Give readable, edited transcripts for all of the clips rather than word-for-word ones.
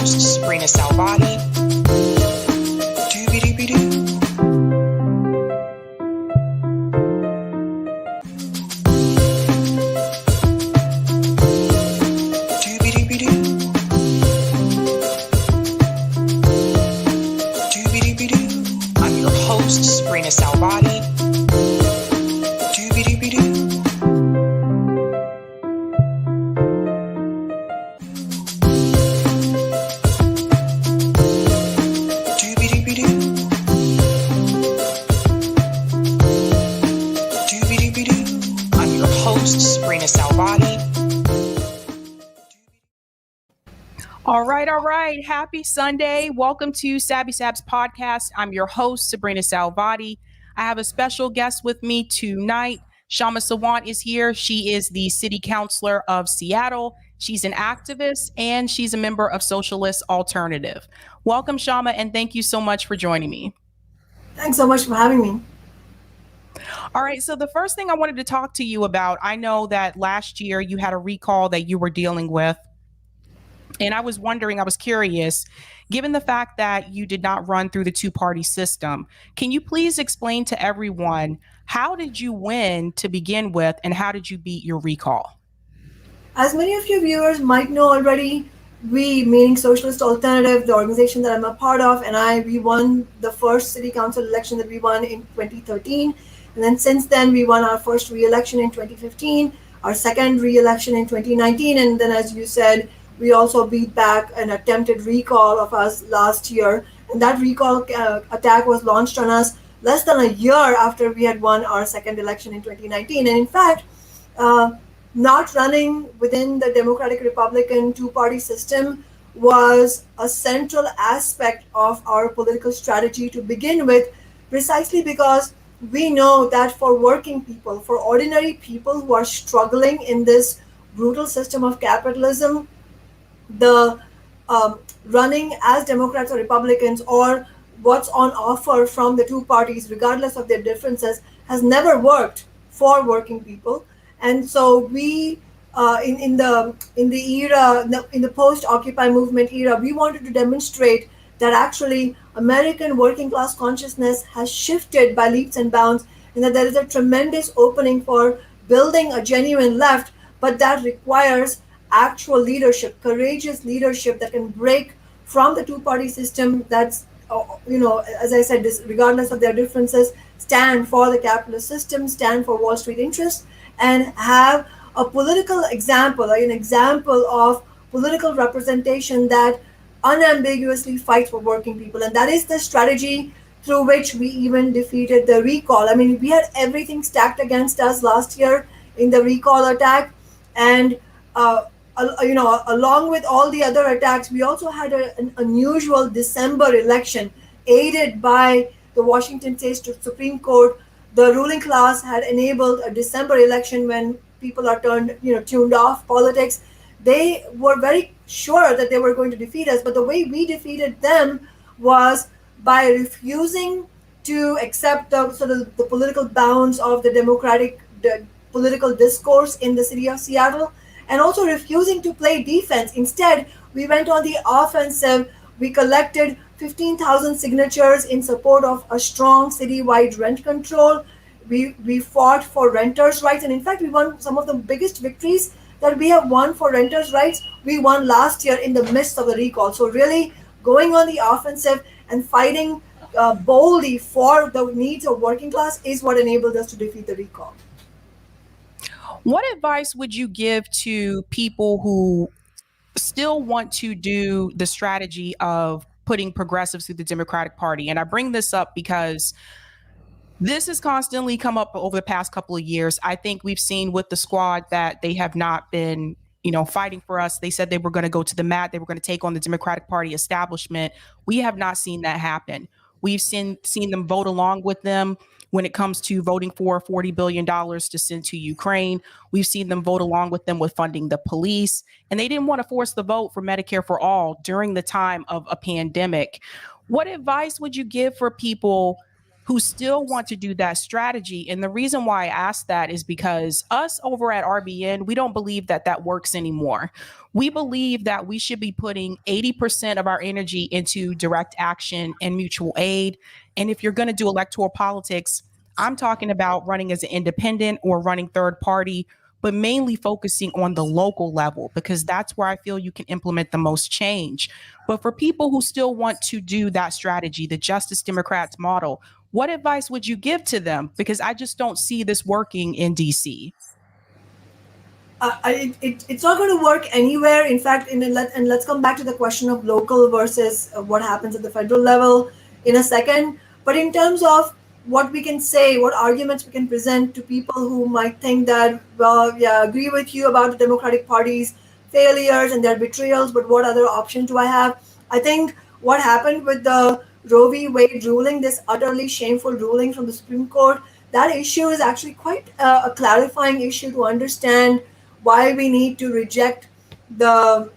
host, Sabrina Salvati. Doobie-doobie-doo. I'm your host, Sabrina Salvati. Doobie-doobie-doo. Doobie-doobie-doo. Doobie-doobie-doo. I'm your host, Sabrina Salvati. All right. Happy Sunday. Welcome to Sabby Sabs podcast. I'm your host, Sabrina Salvati. I have a special guest with me tonight. Kshama Sawant is here. She is the city councilor of Seattle. She's an activist and she's a member of Socialist Alternative. Welcome, Kshama, and thank you so much for joining me. Thanks so much for having me. All right. So the first thing I wanted to talk to you about, I know that last year you had a recall that you were dealing with. And I was curious, given the fact that you did not run through the two-party system, can you please explain to everyone, how did you win to begin with, and how did you beat your recall? As many of your viewers might know already, we, meaning Socialist Alternative, the organization that I'm a part of, and we won the first city council election that we won in 2013. And then since then, we won our first re-election in 2015, our second re-election in 2019. And then, as you said, we also beat back an attempted recall of us last year. And that recall attack was launched on us less than a year after we had won our second election in 2019. And in fact, not running within the Democratic Republican two-party system was a central aspect of our political strategy to begin with, precisely because we know that for working people, for ordinary people who are struggling in this brutal system of capitalism, the running as Democrats or Republicans, or what's on offer from the two parties, regardless of their differences, has never worked for working people. And so we, in the post-Occupy movement era, we wanted to demonstrate that actually American working class consciousness has shifted by leaps and bounds, and that there is a tremendous opening for building a genuine left, but that requires actual leadership, courageous leadership that can break from the two-party system that's, as I said, regardless of their differences, stand for the capitalist system, stand for Wall Street interests, and have a political example, an example of political representation that unambiguously fights for working people. And that is the strategy through which we even defeated the recall. I mean, we had everything stacked against us last year in the recall attack, and along with all the other attacks, we also had an unusual December election aided by the Washington State Supreme Court. The ruling class had enabled a December election when people are tuned off politics. They were very sure that they were going to defeat us, but the way we defeated them was by refusing to accept the political bounds of the democratic political discourse in the city of Seattle, and also refusing to play defense. Instead, we went on the offensive. We collected 15,000 signatures in support of a strong citywide rent control. We fought for renters' rights, and in fact, we won some of the biggest victories that we have won for renters' rights. We won last year in the midst of the recall. So really going on the offensive and fighting boldly for the needs of working class is what enabled us to defeat the recall. What advice would you give to people who still want to do the strategy of putting progressives through the Democratic Party? And I bring this up because this has constantly come up over the past couple of years. I think we've seen with the squad that they have not been, fighting for us. They said they were going to go to the mat. They were going to take on the Democratic Party establishment. We have not seen that happen. We've seen them vote along with them when it comes to voting for $40 billion to send to Ukraine. We've seen them vote along with them with funding the police. And they didn't want to force the vote for Medicare for all during the time of a pandemic. What advice would you give for people who still want to do that strategy. And the reason why I ask that is because us over at RBN, we don't believe that that works anymore. We believe that we should be putting 80% of our energy into direct action and mutual aid. And if you're going to do electoral politics, I'm talking about running as an independent or running third party, but mainly focusing on the local level, because that's where I feel you can implement the most change. But for people who still want to do that strategy, the Justice Democrats model, what advice would you give to them? Because I just don't see this working in DC. It's not going to work anywhere. In fact, and let's come back to the question of local versus what happens at the federal level in a second. But in terms of what we can say, what arguments we can present to people who might think that, well, yeah, I agree with you about the Democratic Party's failures and their betrayals, but what other option do I have? I think what happened with the Roe v. Wade ruling, this utterly shameful ruling from the Supreme Court, that issue is actually quite a clarifying issue to understand why we need to reject the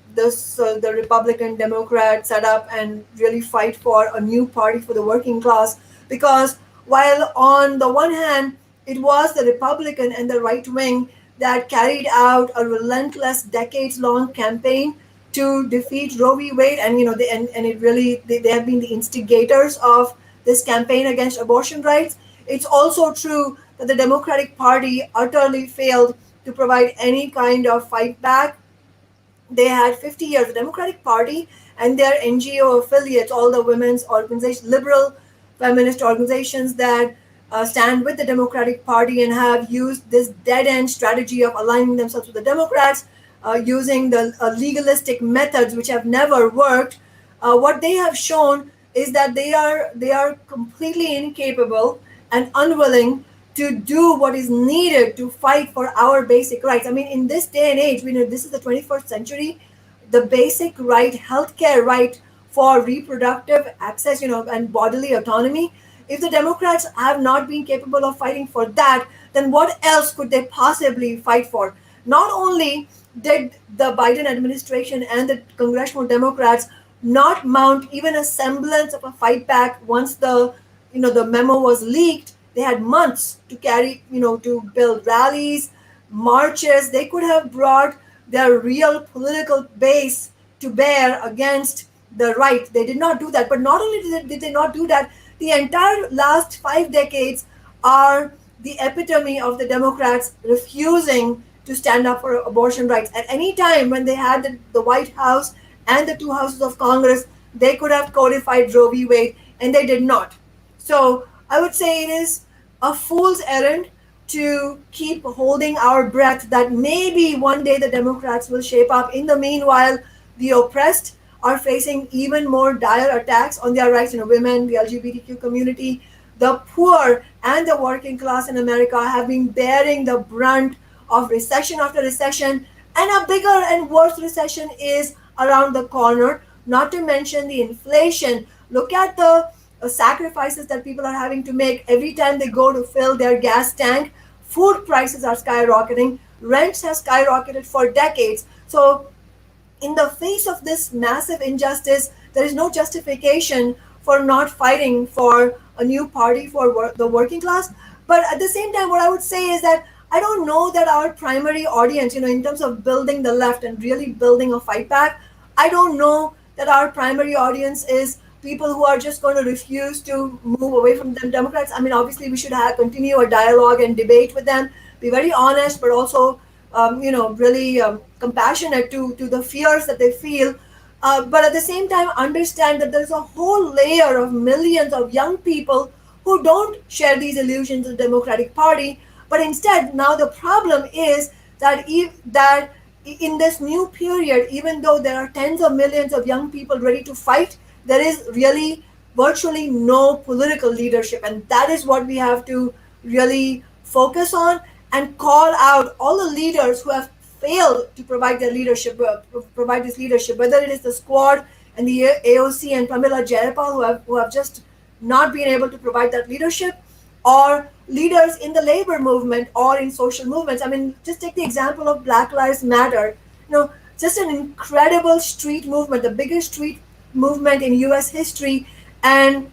Republican Democrat setup and really fight for a new party for the working class. Because while on the one hand it was the Republican and the right wing that carried out a relentless decades-long campaign to defeat Roe v. Wade, and it really they have been the instigators of this campaign against abortion rights. It's also true that the Democratic Party utterly failed to provide any kind of fight back. They had 50 years. The Democratic Party and their NGO affiliates, all the women's organizations, liberal feminist organizations that stand with the Democratic Party and have used this dead-end strategy of aligning themselves with the Democrats, using the legalistic methods which have never worked. What they have shown is that they are completely incapable and unwilling to do what is needed to fight for our basic rights. I mean, in this day and age, we know this is the 21st century, the basic right, healthcare right for reproductive access, and bodily autonomy. If the Democrats have not been capable of fighting for that, then what else could they possibly fight for? Not only did the Biden administration and the congressional Democrats not mount even a semblance of a fight back once the memo was leaked, they had months to to build rallies, marches. They could have brought their real political base to bear against the right. They did not do that. But not only did they not do that, the entire last 5 decades are the epitome of the Democrats refusing to stand up for abortion rights. At any time when they had the White House and the 2 houses of Congress, they could have codified Roe v. Wade, and they did not. So I would say it is a fool's errand to keep holding our breath that maybe one day the Democrats will shape up. In the meanwhile, the oppressed are facing even more dire attacks on their rights. Women, the LGBTQ community, the poor, and the working class in America have been bearing the brunt of recession after recession, and a bigger and worse recession is around the corner, not to mention the inflation. Look at the sacrifices that people are having to make every time they go to fill their gas tank. Food prices are skyrocketing, rents have skyrocketed for decades. So in the face of this massive injustice, there is no justification for not fighting for a new party for the working class. But at the same time, what I would say is that I don't know that our primary audience, in terms of building the left and really building a fight back, I don't know that our primary audience is people who are just going to refuse to move away from them Democrats. I mean, obviously, we should continue a dialogue and debate with them, be very honest, but also, really compassionate to the fears that they feel. But at the same time, understand that there's a whole layer of millions of young people who don't share these illusions of the Democratic Party. But instead, now the problem is that in this new period, even though there are tens of millions of young people ready to fight, there is really virtually no political leadership. And that is what we have to really focus on and call out all the leaders who have failed to provide their leadership, provide this leadership, whether it is the Squad and the AOC and Pramila Jayapal who have just not been able to provide that leadership, or leaders in the labor movement or in social movements. I mean, just take the example of Black Lives Matter. Just an incredible street movement, the biggest street movement in US history. And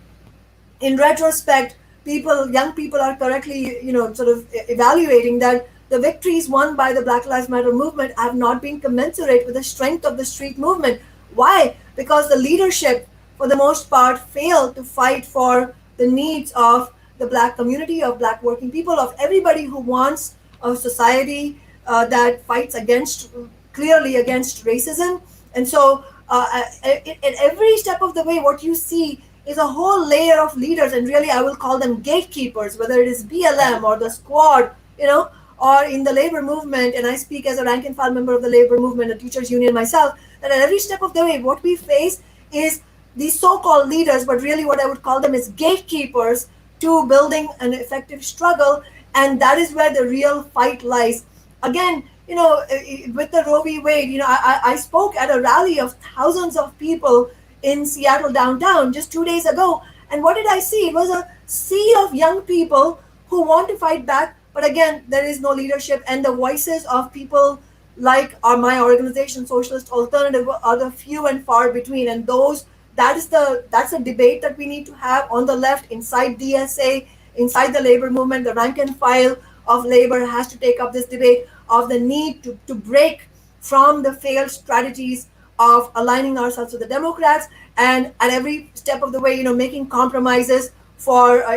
in retrospect, young people are correctly, sort of evaluating that the victories won by the Black Lives Matter movement have not been commensurate with the strength of the street movement. Why? Because the leadership, for the most part, failed to fight for the needs of the black community, of black working people, of everybody who wants a society that fights clearly against racism. And so, at every step of the way, what you see is a whole layer of leaders, and really, I will call them gatekeepers, whether it is BLM or the Squad, or in the labor movement. And I speak as a rank and file member of the labor movement, a teachers union myself. That at every step of the way, what we face is these so-called leaders, but really what I would call them is gatekeepers to building an effective struggle, and that is where the real fight lies. Again, with the Roe v. Wade, I spoke at a rally of thousands of people in Seattle downtown just 2 days ago, and what did I see? It was a sea of young people who want to fight back, but again, there is no leadership, and the voices of people like my organization, Socialist Alternative, are the few and far between, and that's a debate that we need to have on the left, inside DSA, inside the labor movement. The rank and file of labor has to take up this debate of the need to break from the failed strategies of aligning ourselves with the Democrats, and at every step of the way, making compromises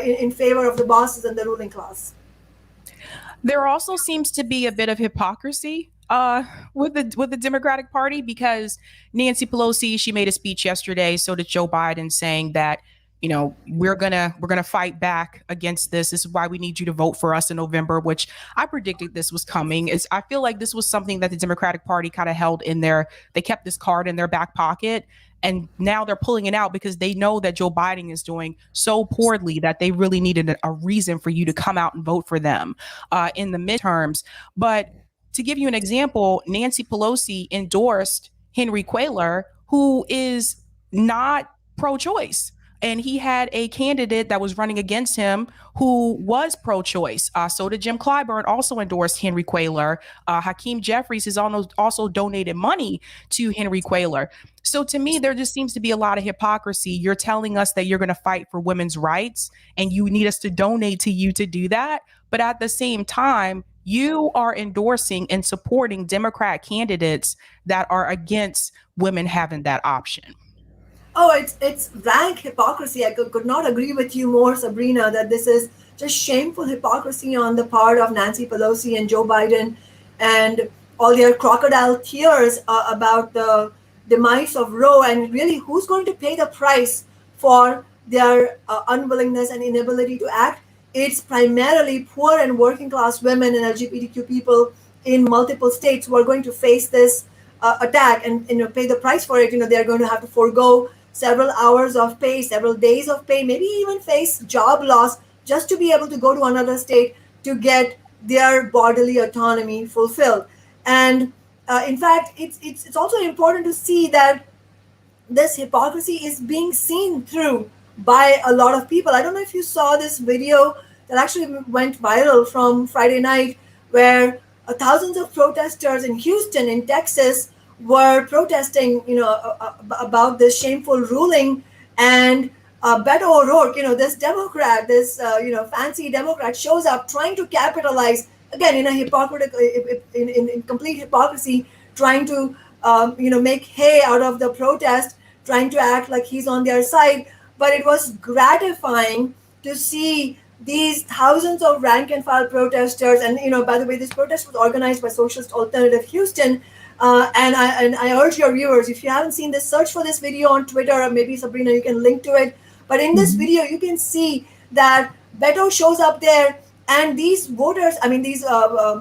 in favor of the bosses and the ruling class. There also seems to be a bit of hypocrisy with the Democratic Party, because Nancy Pelosi, she made a speech yesterday, so did Joe Biden, saying that we're gonna fight back against this. This is why we need you to vote for us in November, which I predicted this was coming. I feel like this was something that the Democratic Party kind of held in they kept this card in their back pocket, and now they're pulling it out because they know that Joe Biden is doing so poorly that they really needed a reason for you to come out and vote for them in the midterms. But to give you an example, Nancy Pelosi endorsed Henry Cuellar, who is not pro-choice. And he had a candidate that was running against him who was pro-choice. So did Jim Clyburn, also endorsed Henry Cuellar. Hakeem Jeffries has also donated money to Henry Cuellar. So to me, there just seems to be a lot of hypocrisy. You're telling us that you're going to fight for women's rights and you need us to donate to you to do that. But at the same time, you are endorsing and supporting Democrat candidates that are against women having that option. Oh, it's rank hypocrisy. I could not agree with you more, Sabrina, that this is just shameful hypocrisy on the part of Nancy Pelosi and Joe Biden, and all their crocodile tears about the demise of Roe, and really who's going to pay the price for their unwillingness and inability to act. It's primarily poor and working class women and LGBTQ people in multiple states who are going to face this attack and pay the price for it. They're going to have to forego several hours of pay, several days of pay, maybe even face job loss just to be able to go to another state to get their bodily autonomy fulfilled. And in fact, it's also important to see that this hypocrisy is being seen through by a lot of people. I don't know if you saw this video that actually went viral from Friday night, where thousands of protesters in Houston, in Texas, were protesting, about this shameful ruling. And Beto O'Rourke, this Democrat, this fancy Democrat, shows up trying to capitalize again in in complete hypocrisy, trying to make hay out of the protest, trying to act like he's on their side. But it was gratifying to see these thousands of rank and file protesters. And by the way, this protest was organized by Socialist Alternative Houston. And I urge your viewers, if you haven't seen this, search for this video on Twitter, or maybe Sabrina, you can link to it. But in this video, you can see that Beto shows up there, and these voters,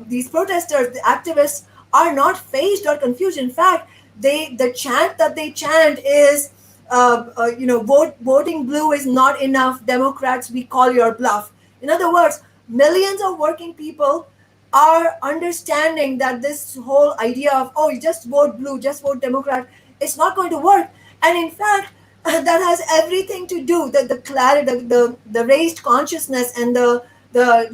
these protesters, the activists, are not fazed or confused. In fact, the chant that they chant is, voting blue is not enough. Democrats, we call your bluff. In other words, millions of working people are understanding that this whole idea of, you just vote blue, just vote Democrat, it's not going to work. And in fact, that has everything to do the clarity, the raised consciousness, and the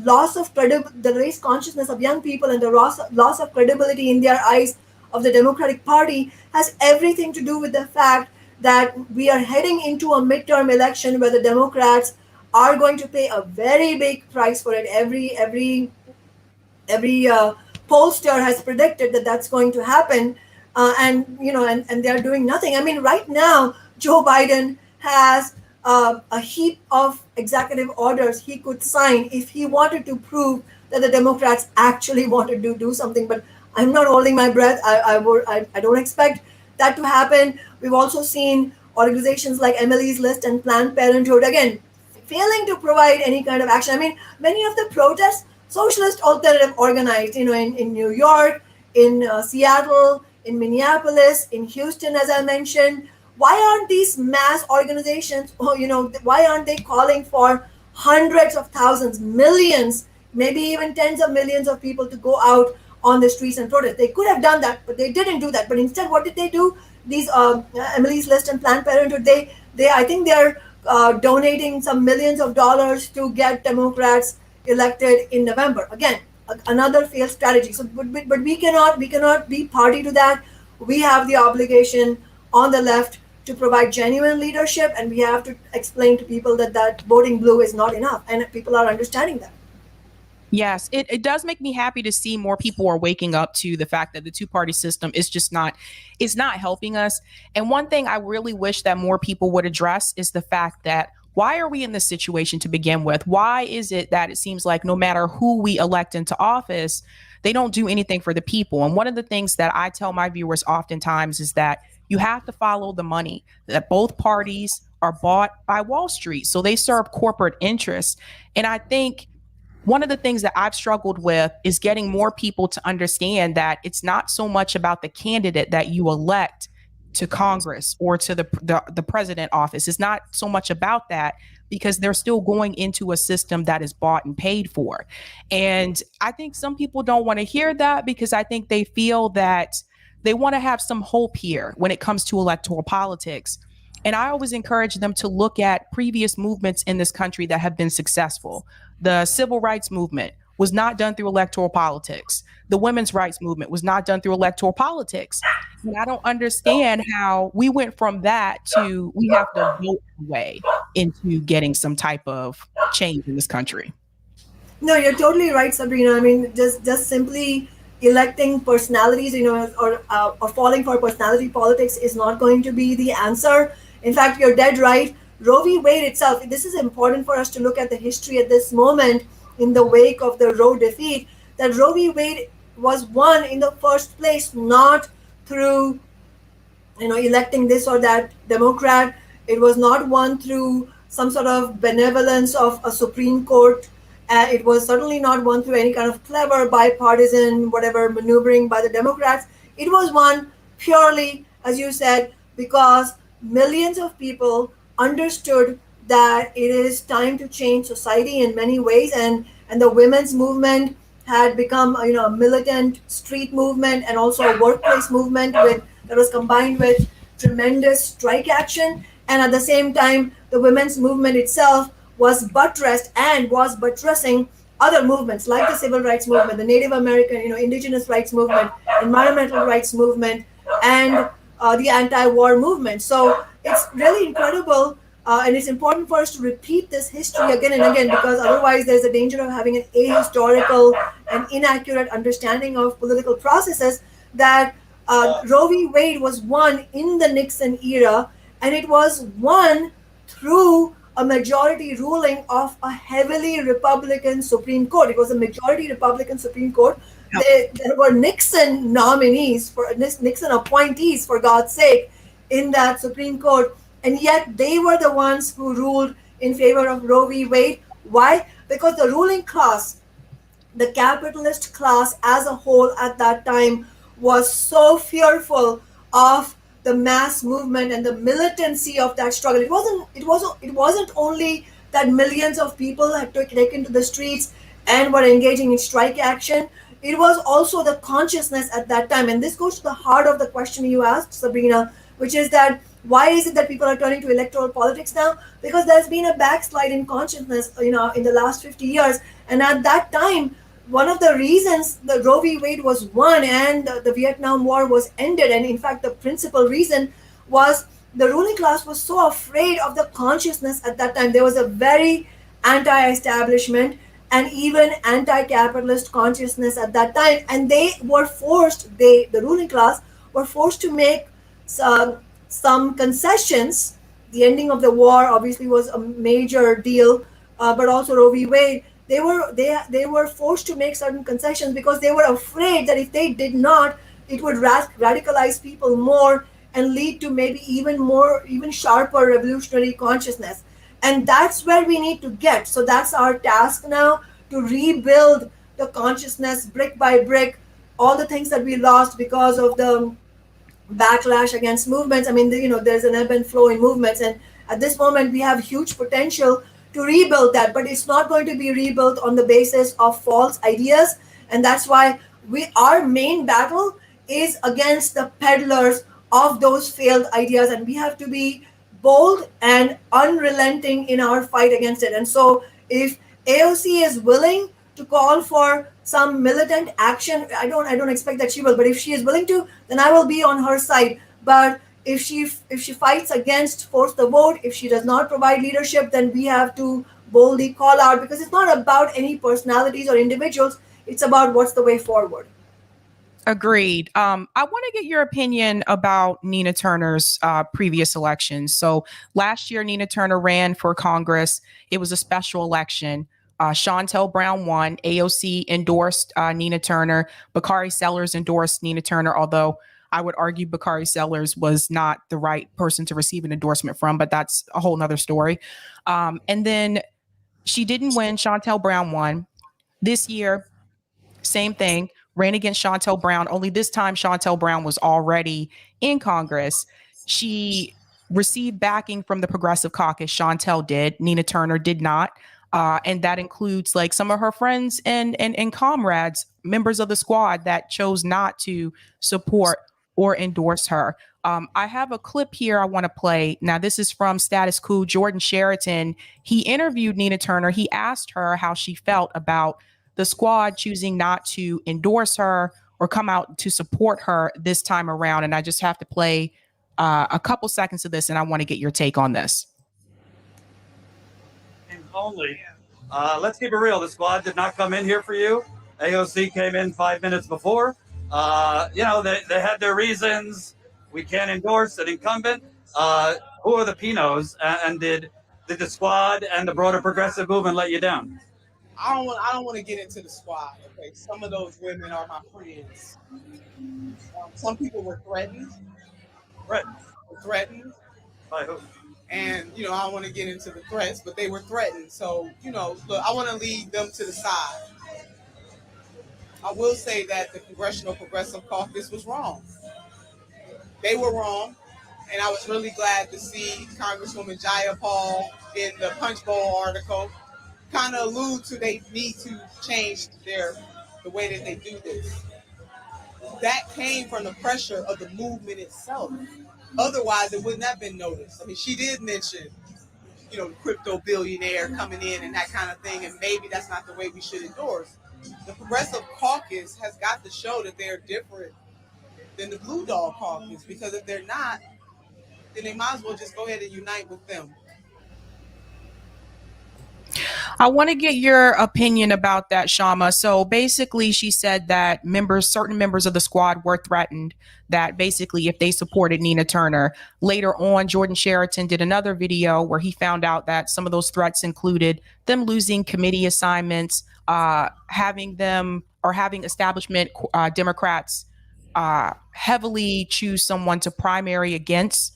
loss of the raised consciousness of young people, and the loss of credibility in their eyes of the Democratic Party has everything to do with the fact that we are heading into a midterm election where the Democrats are going to pay a very big price for it. Every pollster has predicted that that's going to happen, and they're doing nothing. I mean, right now Joe Biden has a heap of executive orders he could sign if he wanted to prove that the Democrats actually wanted to do something. But I'm not holding my breath. I don't expect that to happen. We've also seen organizations like Emily's List and Planned Parenthood again failing to provide any kind of action. I mean, many of the protests, Socialist Alternative organized, in New York, in Seattle, in Minneapolis, in Houston, as I mentioned. Why aren't these mass organizations, why aren't they calling for hundreds of thousands, millions, maybe even tens of millions of people to go out on the streets and protest? They could have done that, but they didn't do that. But instead, what did they do? These Emily's List and Planned Parenthood, I think they're donating some millions of dollars to get Democrats elected in November. Again, another failed strategy. So, but we cannot be party to that. We have the obligation on the left to provide genuine leadership, and we have to explain to people that voting blue is not enough, and people are understanding that. Yes, it does make me happy to see more people are waking up to the fact that the two-party system is just not helping us. And one thing I really wish that more people would address is the fact that why are we in this situation to begin with? Why is it that it seems like no matter who we elect into office, they don't do anything for the people? And one of the things that I tell my viewers oftentimes is that you have to follow the money, that both parties are bought by Wall Street. So they serve corporate interests. And I think one of the things that I've struggled with is getting more people to understand that it's not so much about the candidate that you elect to Congress or to the president office. It's not so much about that, because they're still going into a system that is bought and paid for. And I think some people don't want to hear that, because I think they feel that they want to have some hope here when it comes to electoral politics. And I always encourage them to look at previous movements in this country that have been successful. The civil rights movement was not done through electoral politics. The women's rights movement was not done through electoral politics. And I don't understand how we went from that to we have to vote our way into getting some type of change in this country. No, you're totally right, Sabrina. I mean, just simply electing personalities, or falling for personality politics is not going to be the answer. In fact, you're dead right. Roe v. Wade itself, this is important for us to look at the history at this moment in the wake of the Roe defeat, that Roe v. Wade was won in the first place, not through, electing this or that Democrat. It was not won through some sort of benevolence of a Supreme Court. It was certainly not won through any kind of clever bipartisan, whatever, maneuvering by the Democrats. It was won purely, as you said, because millions of people understood that it is time to change society in many ways, and the women's movement had become a militant street movement and also a workplace movement that was combined with tremendous strike action. And at the same time, the women's movement itself was buttressing other movements like the civil rights movement, the Native American, indigenous rights movement, environmental rights movement, and the anti-war movement. So it's really incredible, and it's important for us to repeat this history again and again, because otherwise there's a danger of having an ahistorical and inaccurate understanding of political processes. That Roe v. Wade was won in the Nixon era, and it was won through a majority ruling of a heavily Republican Supreme Court. It was a majority Republican Supreme Court. There were Nixon appointees, for God's sake, in that Supreme Court, and yet they were the ones who ruled in favor of Roe v. Wade. Why? Because the ruling class, the capitalist class as a whole at that time, was so fearful of the mass movement and the militancy of that struggle. It wasn't only that millions of people had taken to the streets and were engaging in strike action. It was also the consciousness at that time. And this goes to the heart of the question you asked, Sabrina, which is that why is it that people are turning to electoral politics now? Because there's been a backslide in consciousness, in the last 50 years. And at that time, one of the reasons the Roe v. Wade was won and the Vietnam War was ended, and in fact the principal reason was the ruling class was so afraid of the consciousness at that time. There was a very anti-establishment, and even anti-capitalist consciousness at that time. And they were forced, the ruling class, were forced to make some concessions. The ending of the war obviously was a major deal, but also Roe v. Wade. They were forced to make certain concessions because they were afraid that if they did not, it would radicalize people more and lead to maybe even sharper revolutionary consciousness. And that's where we need to get. So that's our task now, to rebuild the consciousness brick by brick, all the things that we lost because of the backlash against movements. I mean, there's an ebb and flow in movements, and at this moment we have huge potential to rebuild that, but it's not going to be rebuilt on the basis of false ideas. And that's why our main battle is against the peddlers of those failed ideas, and we have to be bold and unrelenting in our fight against it. And so if AOC is willing to call for some militant action, I don't expect that she will, but if she is willing to, then I will be on her side. But if she fights against force the vote, if she does not provide leadership, then we have to boldly call out, because it's not about any personalities or individuals, it's about what's the way forward. Agreed. I want to get your opinion about Nina Turner's previous elections. So last year, Nina Turner ran for Congress. It was a special election. Shontel Brown won. AOC endorsed Nina Turner. Bakari Sellers endorsed Nina Turner, although I would argue Bakari Sellers was not the right person to receive an endorsement from, but that's a whole nother story. And then she didn't win. Shontel Brown won. This year, same thing. Ran against Shontel Brown, only this time Shontel Brown was already in Congress. She received backing from the Progressive Caucus. Shontel did. Nina Turner did not. And that includes like some of her friends and comrades, members of the squad that chose not to support or endorse her. I have a clip here I want to play. Now, this is from Status Quo. Jordan Sheraton, he interviewed Nina Turner. He asked her how she felt about the squad choosing not to endorse her or come out to support her this time around. And I just have to play a couple seconds of this, and I want to get your take on this. Only, let's keep it real. The squad did not come in here for you. AOC came in 5 minutes before. They had their reasons. We can't endorse an incumbent. Who are the Pinos? And did the squad and the broader progressive movement let you down? I don't want to get into the squad. Okay, some of those women are my friends. Some people were threatened. Threatened. By who? And I don't want to get into the threats, but they were threatened. So look, I want to lead them to the side. I will say that the Congressional Progressive Caucus was wrong. They were wrong, and I was really glad to see Congresswoman Jaya Paul in the Punch Bowl article kind of allude to they need to change the way that they do this. That came from the pressure of the movement itself. Otherwise, it wouldn't have been noticed. I mean, she did mention, the crypto billionaire coming in and that kind of thing, and maybe that's not the way we should endorse. The Progressive Caucus has got to show that they're different than the Blue Dog Caucus, because if they're not, then they might as well just go ahead and unite with them. I want to get your opinion about that, Kshama. So basically, she said that certain members of the squad were threatened, that basically if they supported Nina Turner. Later on, Jordan Sheraton did another video where he found out that some of those threats included them losing committee assignments, having establishment Democrats heavily choose someone to primary against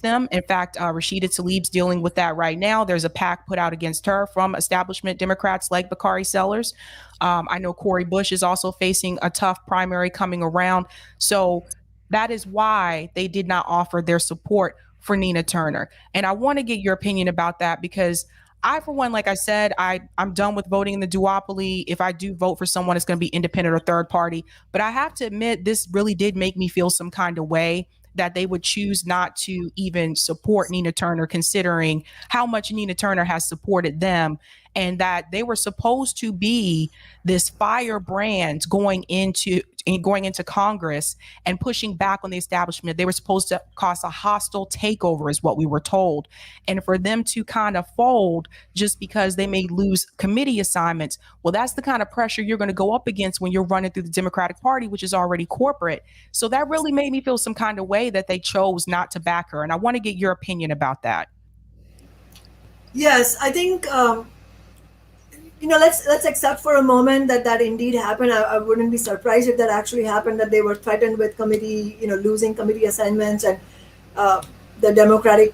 them. In fact, Rashida Tlaib's dealing with that right now. There's a PAC put out against her from establishment Democrats like Bakari Sellers. I know Cori Bush is also facing a tough primary coming around. So that is why they did not offer their support for Nina Turner. And I want to get your opinion about that, because I, for one, like I said, I'm done with voting in the duopoly. If I do vote for someone, it's going to be independent or third party. But I have to admit, this really did make me feel some kind of way that they would choose not to even support Nina Turner, considering how much Nina Turner has supported them, and that they were supposed to be this firebrand going into going into Congress and pushing back on the establishment. They were supposed to cause a hostile takeover, is what we were told. And for them to kind of fold just because they may lose committee assignments, well, that's the kind of pressure you're going to go up against when you're running through the Democratic Party, which is already corporate. So that really made me feel some kind of way that they chose not to back her. And I want to get your opinion about that. Yes, I think let's accept for a moment that that indeed happened. I wouldn't be surprised if that actually happened, that they were threatened with committee, losing committee assignments, and the Democratic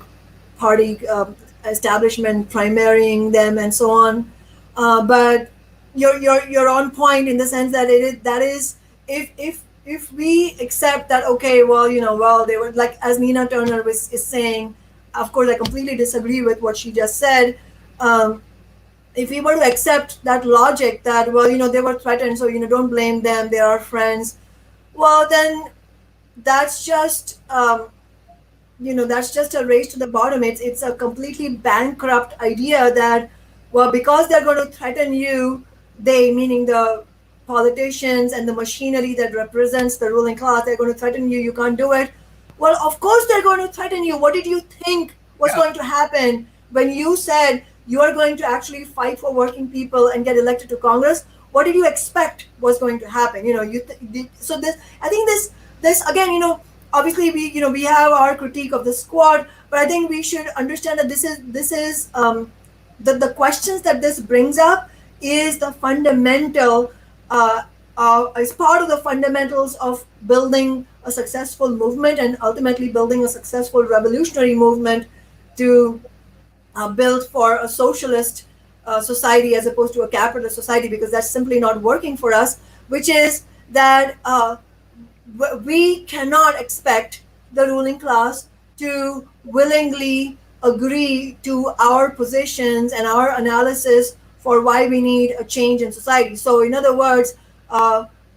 Party establishment primarying them and so on. But you're on point in the sense that if we accept that, okay, well, they were, like, as Nina Turner is saying, of course I completely disagree with what she just said. If we were to accept that logic that, well, they were threatened, so don't blame them, they are friends, well, then that's just that's just a race to the bottom. It's a completely bankrupt idea that, well, because they're going to threaten you, they, meaning the politicians and the machinery that represents the ruling class, they're going to threaten you, you can't do it. Well, of course they're going to threaten you. What did you think was going to happen when you said you are going to actually fight for working people and get elected to Congress? What did you expect was going to happen? So this, I think this again, obviously we have our critique of the squad, but I think we should understand that this is the questions that this brings up is the fundamental is part of the fundamentals of building a successful movement and ultimately building a successful revolutionary movement to build for a socialist society as opposed to a capitalist society, because that's simply not working for us, which is that we cannot expect the ruling class to willingly agree to our positions and our analysis for why we need a change in society. So in other words,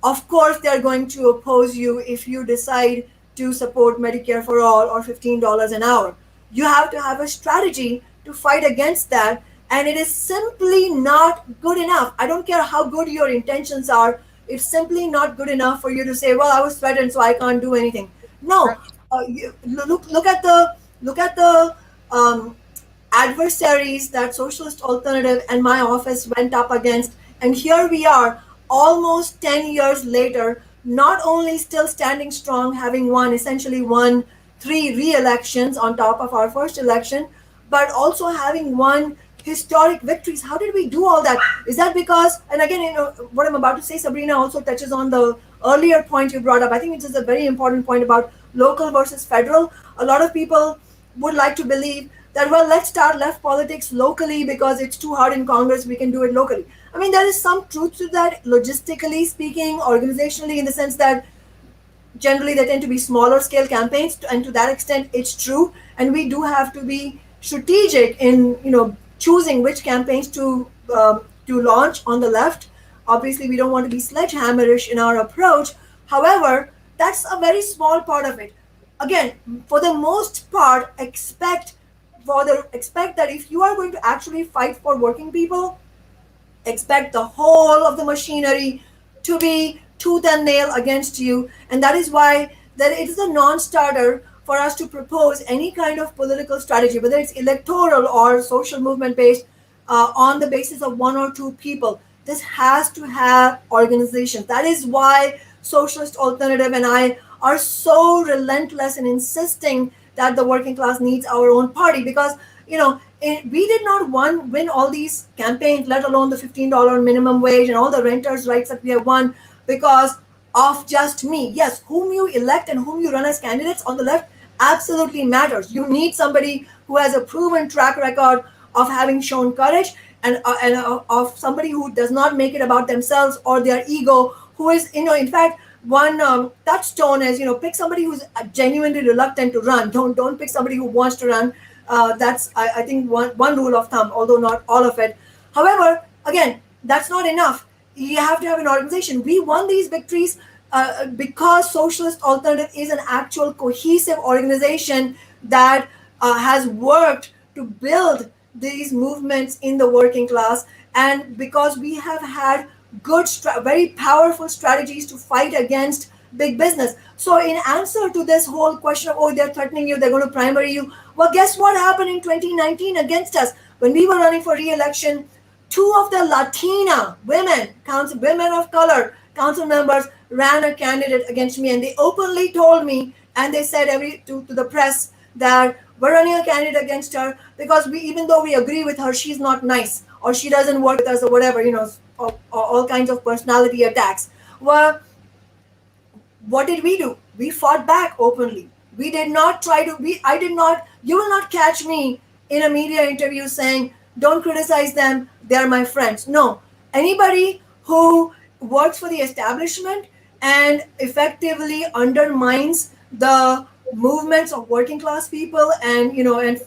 of course they're going to oppose you if you decide to support Medicare for all or $15 an hour. You have to have a strategy to fight against that, and it is simply not good enough. I don't care how good your intentions are, it's simply not good enough for you to say, well, I was threatened, so I can't do anything. No, look at the adversaries that Socialist Alternative and my office went up against, and here we are, almost 10 years later, not only still standing strong, having essentially won 3 re-elections on top of our first election, but also having won historic victories. How did we do all that? Is that because, and again, what I'm about to say, Sabrina, also touches on the earlier point you brought up. I think it is a very important point about local versus federal. A lot of people would like to believe that, well, let's start left politics locally because it's too hard in Congress, we can do it locally. I mean, there is some truth to that, logistically speaking, organizationally, in the sense that generally they tend to be smaller scale campaigns, and to that extent it's true, and we do have to be strategic in choosing which campaigns to launch on the left. Obviously we don't want to be sledgehammerish in our approach. However, that's a very small part of it. Again, for the most part, expect that if you are going to actually fight for working people, expect the whole of the machinery to be tooth and nail against you. And that is why that it is a non-starter for us to propose any kind of political strategy, whether it's electoral or social movement based, on the basis of 1 or 2 people. This has to have organization. That is why Socialist Alternative and I are so relentless in insisting that the working class needs our own party, because we did not win all these campaigns, let alone the $15 minimum wage and all the renters' rights that we have won, because of just me. Yes, whom you elect and whom you run as candidates on the left absolutely matters. You need somebody who has a proven track record of having shown courage, and of somebody who does not make it about themselves or their ego, who is, in fact, one touchstone is, pick somebody who's genuinely reluctant to run. Don't pick somebody who wants to run. That's, I think, one rule of thumb, although not all of it. However, again, that's not enough. You have to have an organization. We won these victories because Socialist Alternative is an actual cohesive organization that has worked to build these movements in the working class, and because we have had very powerful strategies to fight against big business. So in answer to this whole question of, oh, they're threatening you, they're going to primary you, well, guess what happened in 2019 against us? When we were running for re-election, two of the Latina women of color council members ran a candidate against me, and they openly told me, and they said to the press that we're running a candidate against her because even though we agree with her, she's not nice, or she doesn't work with us, or whatever, or all kinds of personality attacks. Well, what did we do? We fought back openly. We did not try to you will not catch me in a media interview saying, don't criticize them, they're my friends. No. Anybody who works for the establishment and effectively undermines the movements of working class people and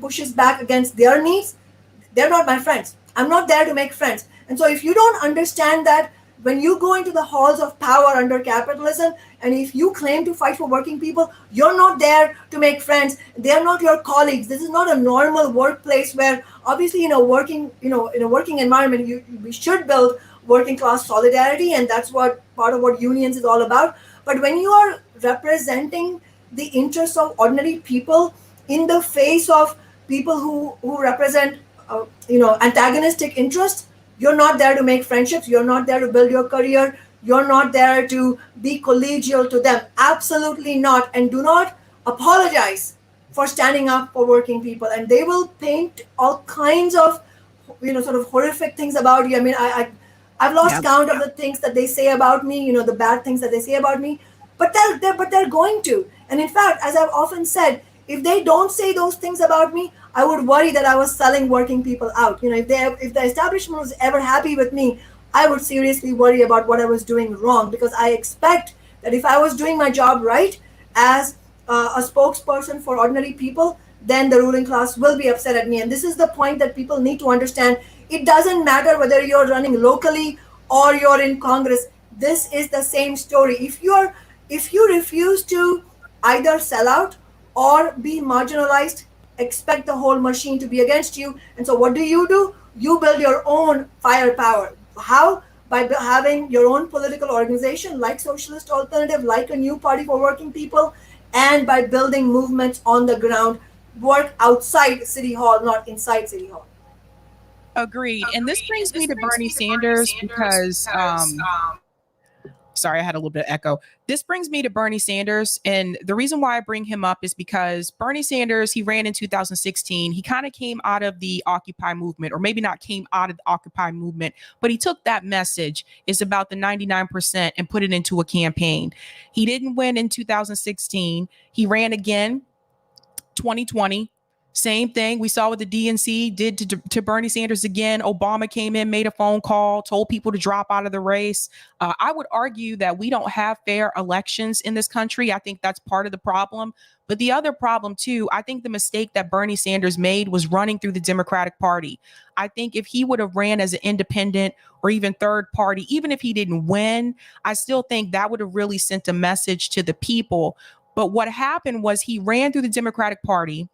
pushes back against their needs, they're not my friends. I'm not there to make friends. And so if you don't understand that, when you go into the halls of power under capitalism, and if you claim to fight for working people, you're not there to make friends. They're not your colleagues. This is not a normal workplace where, obviously, in a working environment, we should build working class solidarity, and that's what part of what unions is all about. But when you are representing the interests of ordinary people in the face of people who represent antagonistic interests, you're not there to make friendships. You're not there to build your career. You're not there to be collegial to them. Absolutely not. And do not apologize for standing up for working people. And they will paint all kinds of, sort of horrific things about you. I mean, I've lost count of the things that they say about me, the bad things that they say about me. But they're going to. And in fact, as I've often said, if they don't say those things about me, I would worry that I was selling working people out. If the establishment was ever happy with me, I would seriously worry about what I was doing wrong, because I expect that if I was doing my job right as a spokesperson for ordinary people, then the ruling class will be upset at me. And this is the point that people need to understand. It doesn't matter whether you're running locally or you're in Congress. This is the same story. If you refuse to either sell out or be marginalized, expect the whole machine to be against you. And so what do? You build your own firepower. How? By having your own political organization like Socialist Alternative, like a new party for working people, and by building movements on the ground, work outside City Hall, not inside City Hall. Agreed. And this brings me to Bernie Sanders because sorry, I had a little bit of echo. This brings me to Bernie Sanders. And the reason why I bring him up is because Bernie Sanders, he ran in 2016. He kind of came out of the Occupy movement, or maybe not came out of the Occupy movement, but he took that message, it's about the 99%, and put it into a campaign. He didn't win in 2016. He ran again 2020. Same thing. We saw what the DNC did to Bernie Sanders again. Obama came in, made a phone call, told people to drop out of the race. I would argue that we don't have fair elections in this country. I think that's part of the problem. But the other problem, too, I think the mistake that Bernie Sanders made was running through the Democratic Party. I think if he would have ran as an independent or even third party, even if he didn't win, I still think that would have really sent a message to the people. But what happened was he ran through the Democratic Party.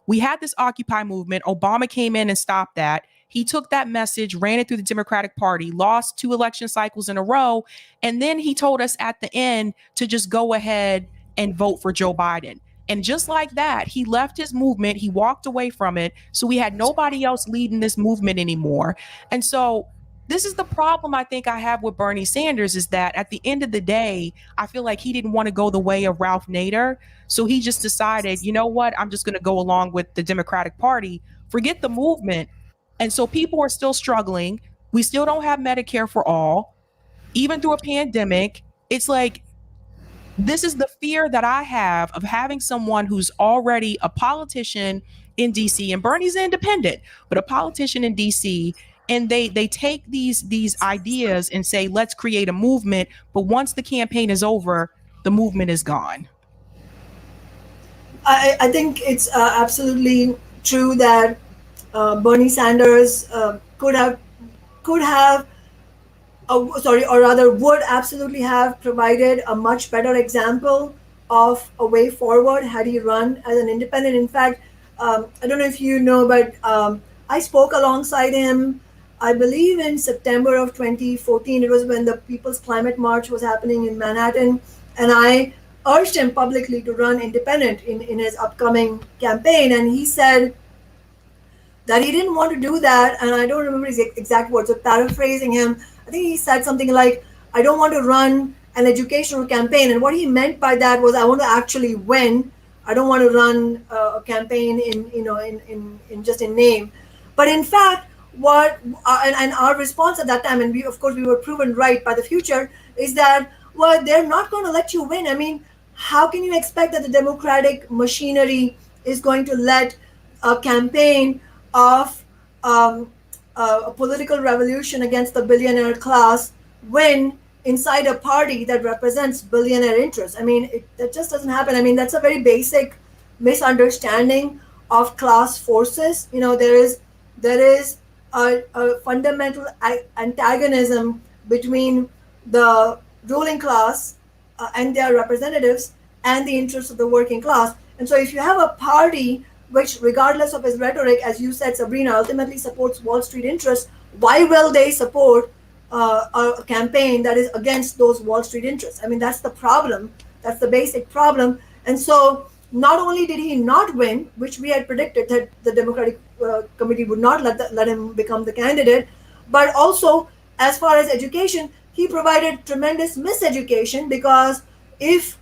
We had this Occupy movement. Obama came in and stopped that. He took that message, ran it through the Democratic Party, lost 2 election cycles in a row. And then he told us at the end to just go ahead and vote for Joe Biden. And just like that, he left his movement. He walked away from it. So we had nobody else leading this movement anymore. And so this is the problem I think I have with Bernie Sanders, is that at the end of the day, I feel like he didn't want to go the way of Ralph Nader. So he just decided, you know what, I'm just going to go along with the Democratic Party, forget the movement. And so people are still struggling. We still don't have Medicare for all, even through a pandemic. It's like, this is the fear that I have of having someone who's already a politician in DC, and Bernie's independent, but a politician in DC. And they take these ideas and say, let's create a movement. But once the campaign is over, the movement is gone. I think it's absolutely true that Bernie Sanders would absolutely have provided a much better example of a way forward had he run as an independent. In fact, I don't know if you know, but I spoke alongside him I believe in September of 2014, it was when the People's Climate March was happening in Manhattan, and I urged him publicly to run independent in his upcoming campaign, and he said that he didn't want to do that, and I don't remember his exact words, but paraphrasing him, I think he said something like, I don't want to run an educational campaign, and what he meant by that was, I want to actually win. I don't want to run a campaign in just in name. But in fact, what and our response at that time, and we, of course, we were proven right by the future, is that, well, they're not going to let you win. I mean, how can you expect that the democratic machinery is going to let a campaign of a political revolution against the billionaire class win inside a party that represents billionaire interests? I mean, that just doesn't happen. I mean, that's a very basic misunderstanding of class forces. You know, there is a fundamental antagonism between the ruling class and their representatives and the interests of the working class. And so if you have a party which, regardless of its rhetoric, as you said, Sabrina, ultimately supports Wall Street interests, why will they support a campaign that is against those Wall Street interests? I mean, that's the problem. That's the basic problem. And so not only did he not win, which we had predicted that the Democratic Committee would not let him become the candidate, but also, as far as education, he provided tremendous miseducation, because if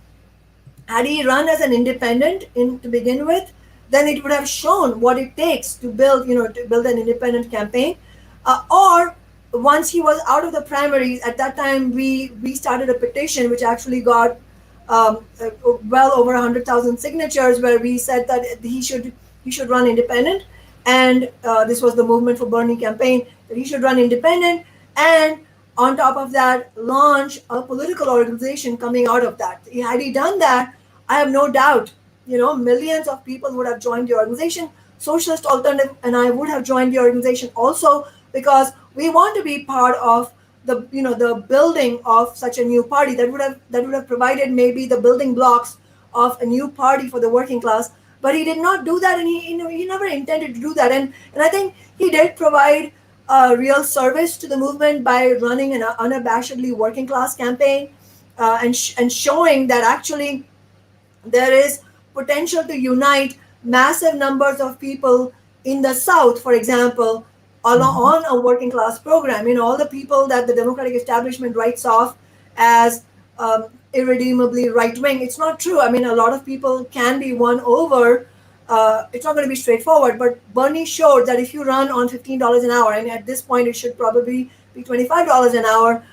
had he run as an independent to begin with, then it would have shown what it takes to build an independent campaign. Or once he was out of the primaries, at that time we started a petition which actually got well over 100,000 signatures, where we said that he should run independent, and this was the Movement for Bernie campaign, that he should run independent, and on top of that, launch a political organization coming out of that. Had he done that, I have no doubt, millions of people would have joined the organization. Socialist Alternative and I would have joined the organization also, because we want to be part of the building of such a new party that would have provided maybe the building blocks of a new party for the working class. But he did not do that, and he never intended to do that. And I think he did provide a real service to the movement by running an unabashedly working class campaign, and showing that actually there is potential to unite massive numbers of people in the South, for example, on a working class program. All the people that the Democratic establishment writes off as irredeemably right wing, it's not true. I mean, a lot of people can be won over. It's not going to be straightforward, but Bernie showed that if you run on $15 an hour, and at this point it should probably be $25 an hour,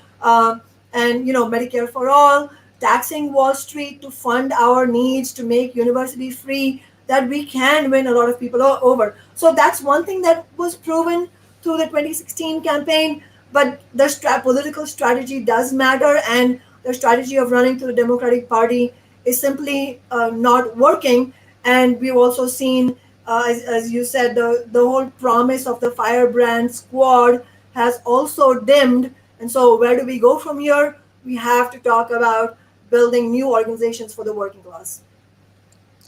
and Medicare for all, taxing Wall Street to fund our needs to make university free, that we can win a lot of people over. So that's one thing that was proven through the 2016 campaign. But the political strategy does matter, and the strategy of running to the Democratic Party is simply not working. And we've also seen, as you said, the whole promise of the firebrand squad has also dimmed. And so where do we go from here? We have to talk about building new organizations for the working class.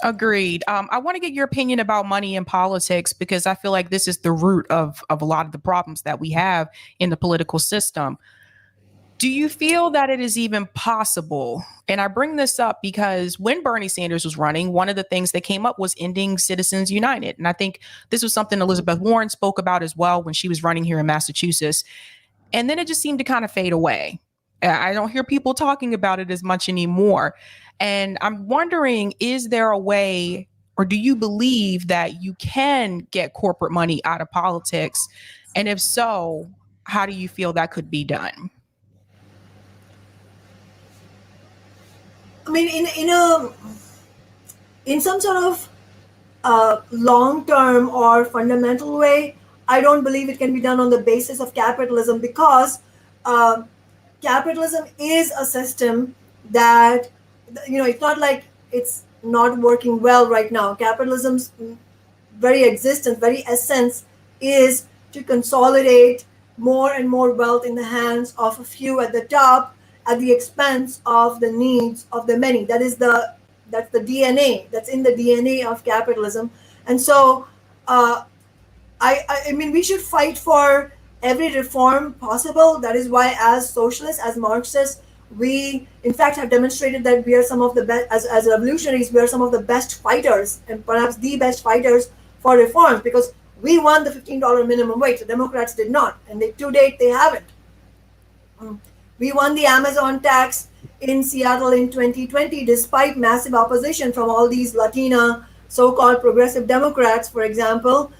Agreed. I want to get your opinion about money in politics, because I feel like this is the root of a lot of the problems that we have in the political system. Do you feel that it is even possible? And I bring this up because when Bernie Sanders was running, one of the things that came up was ending Citizens United. And I think this was something Elizabeth Warren spoke about as well when she was running here in Massachusetts. And then it just seemed to kind of fade away. I don't hear people talking about it as much anymore. And I'm wondering, is there a way, or do you believe that you can get corporate money out of politics? And if so, how do you feel that could be done? I mean, in some sort of long-term or fundamental way, I don't believe it can be done on the basis of capitalism, because capitalism is a system that, it's not like it's not working well right now. Capitalism's very existence, very essence, is to consolidate more and more wealth in the hands of a few at the top, at the expense of the needs of the many. That's the DNA. That's in the DNA of capitalism. And so, I mean, we should fight for every reform possible. That is why, as socialists, as Marxists, we in fact have demonstrated that we are some of the best, as revolutionaries, we are some of the best fighters and perhaps the best fighters for reforms, because we won the $15 minimum wage. The Democrats did not, and to date they haven't. We won the Amazon tax in Seattle in 2020 despite massive opposition from all these Latina so-called progressive Democrats, for example.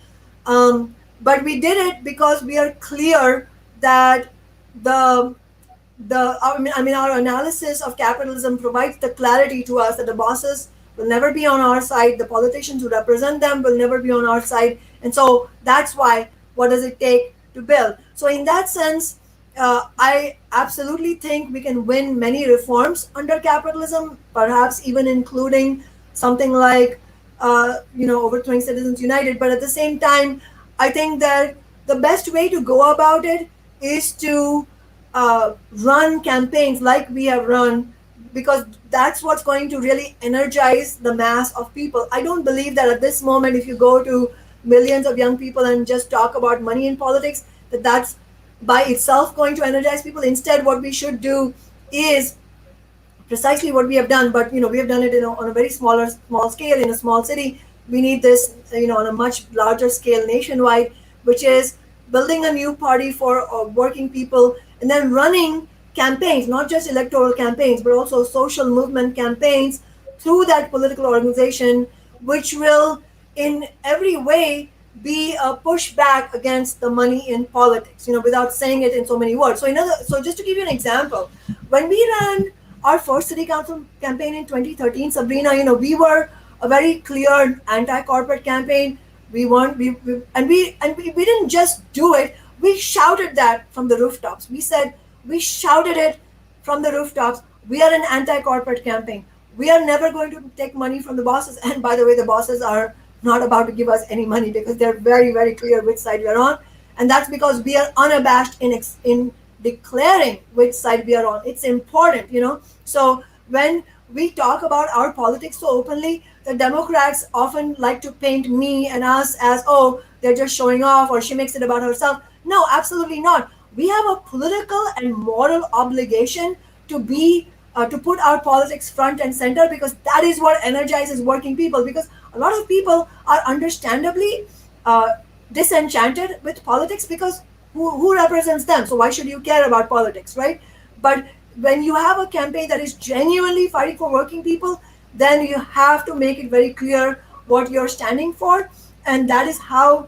But we did it because we are clear that the our analysis of capitalism provides the clarity to us that the bosses will never be on our side, the politicians who represent them will never be on our side, and so that's why, what does it take to build? So in that sense, I absolutely think we can win many reforms under capitalism, perhaps even including something like overthrowing Citizens United. But at the same time, I think that the best way to go about it is to run campaigns like we have run, because that's what's going to really energize the mass of people. I don't believe that at this moment, if you go to millions of young people and just talk about money in politics, that's by itself going to energize people. Instead, what we should do is precisely what we have done, but we have done it on a very small scale in a small city. We need this on a much larger scale nationwide, which is building a new party for working people, and then running campaigns, not just electoral campaigns, but also social movement campaigns through that political organization, which will in every way be a pushback against the money in politics, without saying it in so many words. So just to give you an example, when we ran our first city council campaign in 2013, Sabrina, we were a very clear anti-corporate campaign. We didn't just do it. We shouted that from the rooftops. We shouted it from the rooftops. We are an anti-corporate campaign. We are never going to take money from the bosses. And by the way, the bosses are not about to give us any money, because they're very, very clear which side we are on. And that's because we are unabashed in declaring which side we are on. It's important, So when we talk about our politics so openly, the Democrats often like to paint me and us as, oh, they're just showing off, or she makes it about herself. No, absolutely not. We have a political and moral obligation to put our politics front and center, because that is what energizes working people. Because a lot of people are understandably disenchanted with politics, because who represents them? So why should you care about politics, right? But when you have a campaign that is genuinely fighting for working people, then you have to make it very clear what you're standing for. And that is how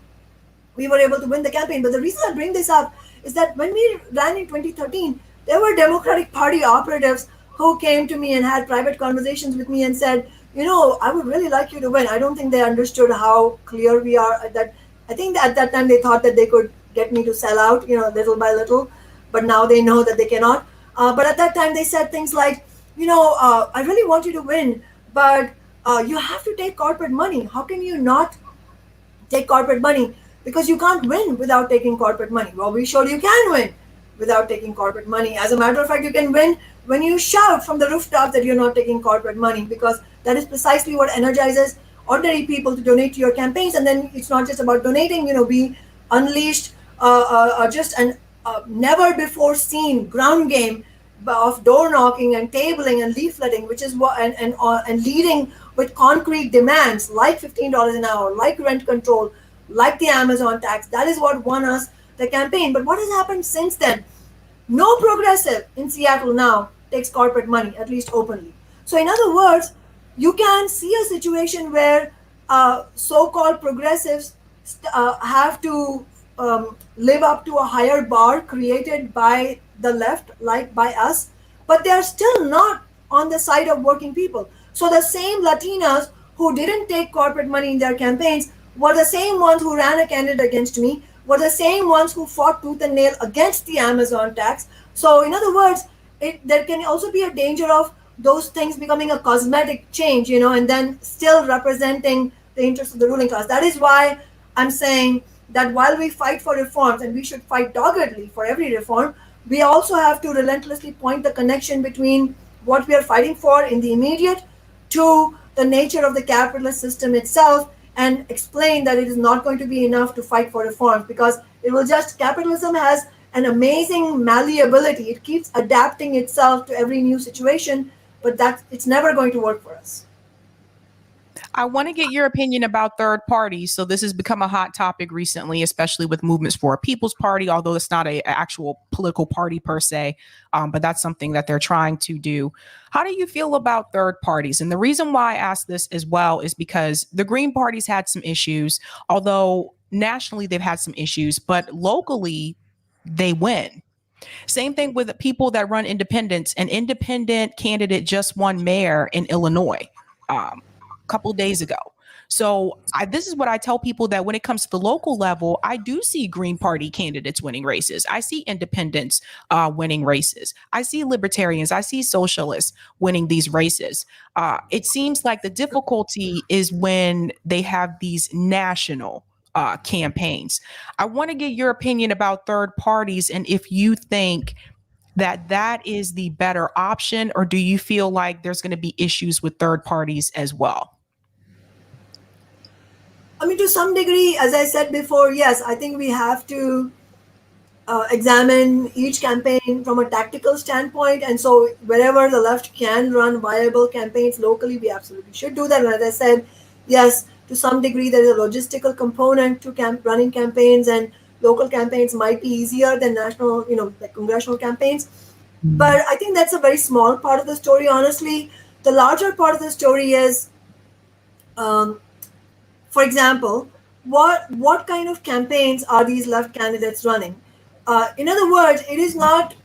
we were able to win the campaign. But the reason I bring this up is that when we ran in 2013, there were Democratic Party operatives who came to me and had private conversations with me and said, I would really like you to win. I don't think they understood how clear we are at that. I think that at that time they thought that they could get me to sell out, little by little, but now they know that they cannot. But at that time they said things like, I really want you to win, but you have to take corporate money. How can you not take corporate money? Because you can't win without taking corporate money. Well, we showed you can win without taking corporate money. As a matter of fact, you can win when you shout from the rooftop that you're not taking corporate money, because that is precisely what energizes ordinary people to donate to your campaigns. And then it's not just about donating. We unleashed just an never before seen ground game of door knocking and tabling and leafleting, which is what and leading with concrete demands like $15 an hour, like rent control, like the Amazon tax. That is what won us the campaign. But what has happened since then? No progressive in Seattle now takes corporate money, at least openly. So in other words, you can see a situation where so-called progressives have to live up to a higher bar created by the left, like by us, but they are still not on the side of working people. So the same Latinas who didn't take corporate money in their campaigns were the same ones who ran a candidate against me, were the same ones who fought tooth and nail against the Amazon tax. So in other words, there can also be a danger of those things becoming a cosmetic change, and then still representing the interests of the ruling class. That is why I'm saying that while we fight for reforms, and we should fight doggedly for every reform, we also have to relentlessly point the connection between what we are fighting for in the immediate to the nature of the capitalist system itself, and explain that it is not going to be enough to fight for reforms, because It will just, capitalism has an amazing malleability. It keeps adapting itself to every new situation, but it's never going to work for us. I want to get your opinion about third parties. So this has become a hot topic recently, especially with movements for a People's Party, although it's not an actual political party per se, but that's something that they're trying to do. How do you feel about third parties? And the reason why I ask this as well is because the Green Party's had some issues, although nationally they've had some issues, but locally they win. Same thing with the people that run independents. An independent candidate just won mayor in Illinois a couple days ago. So this is what I tell people, that when it comes to the local level, I do see Green Party candidates winning races. I see independents winning races. I see libertarians. I see socialists winning these races. It seems like the difficulty is when they have these national campaigns. I want to get your opinion about third parties and if you think that is the better option, or do you feel like there's going to be issues with third parties as well? I mean, to some degree, as I said before, yes, I think we have to examine each campaign from a tactical standpoint. And so wherever the left can run viable campaigns locally, we absolutely should do that. And as I said, yes, to some degree, there is a logistical component to running campaigns, and local campaigns might be easier than national, like congressional campaigns. But I think that's a very small part of the story, honestly. The larger part of the story is, for example, what kind of campaigns are these left candidates running? In other words, it is not,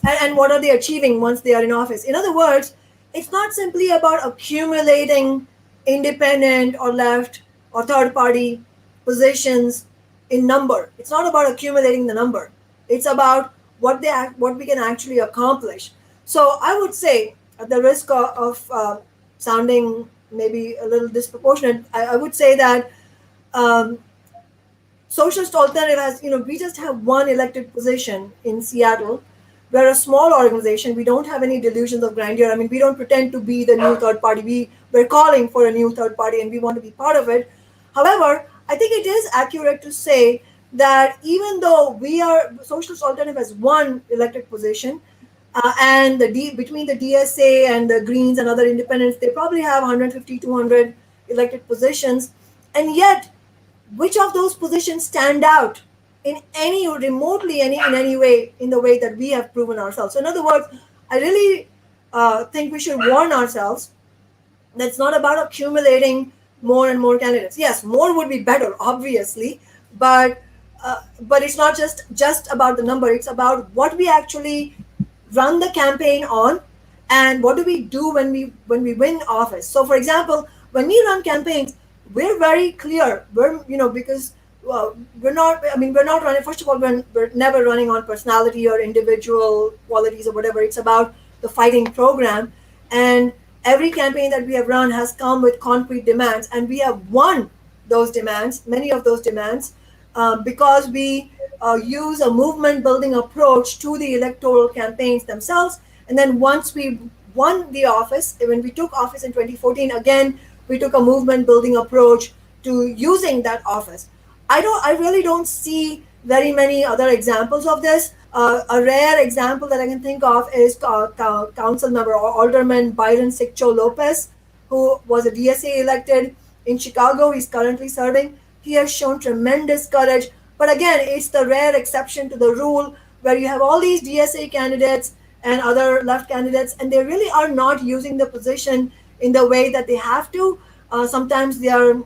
and what are they achieving once they are in office? In other words, it's not simply about accumulating independent or left or third party positions in number. It's not about accumulating the number. It's about what we can actually accomplish. So I would say, at the risk of sounding maybe a little disproportionate, I would say that Socialist Alternative has, we just have one elected position in Seattle. We're a small organization. We don't have any delusions of grandeur. I mean, we don't pretend to be the new third party. We're calling for a new third party and we want to be part of it. However, I think it is accurate to say that even though Socialist Alternative has one elected position, and between the DSA and the Greens and other independents, they probably have 150, 200 elected positions. And yet, which of those positions stand out in remotely in any way, in the way that we have proven ourselves? So in other words, I really think we should warn ourselves that it's not about accumulating more and more candidates. Yes, more would be better, obviously, but it's not just about the number. It's about what we actually run the campaign on, and what do we do when we win office. So, for example, when we run campaigns, we're very clear. Because we're not running. First of all, we're never running on personality or individual qualities or whatever. It's about the fighting program, and every campaign that we have run has come with concrete demands, and we have won those demands, many of those demands, because we use a movement building approach to the electoral campaigns themselves. And then once we won the office, when we took office in 2014, again, we took a movement building approach to using that office. I really don't see very many other examples of this. A rare example that I can think of is council member or Alderman Byron Siccho Lopez, who was a DSA elected in Chicago. He's currently serving. He has shown tremendous courage. But again, it's the rare exception to the rule, where you have all these DSA candidates and other left candidates, and they really are not using the position in the way that they have to. Sometimes they are,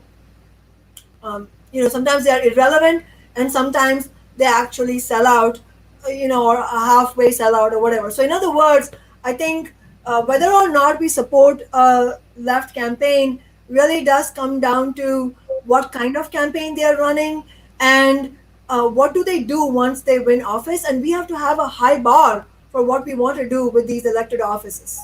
sometimes they are irrelevant, and sometimes they actually sell out, or a halfway sell out or whatever. So in other words, I think whether or not we support a left campaign really does come down to what kind of campaign they are running, and what do they do once they win office. And we have to have a high bar for what we want to do with these elected offices.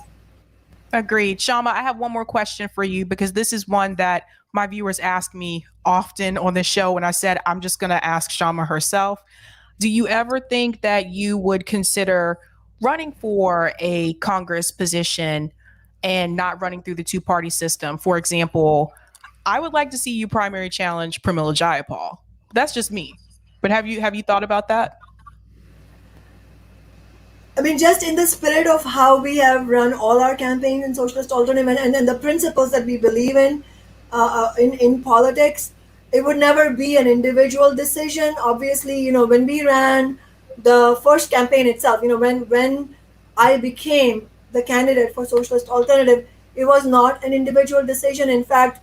Agreed. Kshama, I have one more question for you, because this is one that my viewers ask me often on the show, and I said I'm just going to ask Kshama herself. Do you ever think that you would consider running for a Congress position and not running through the two-party system? For example, I would like to see you primary challenge Pramila Jayapal. That's just me. But have you thought about that? I mean, just in the spirit of how we have run all our campaigns in Socialist Alternative, and the principles that we believe in politics, it would never be an individual decision. Obviously, when we ran the first campaign itself, when I became the candidate for Socialist Alternative, it was not an individual decision. In fact,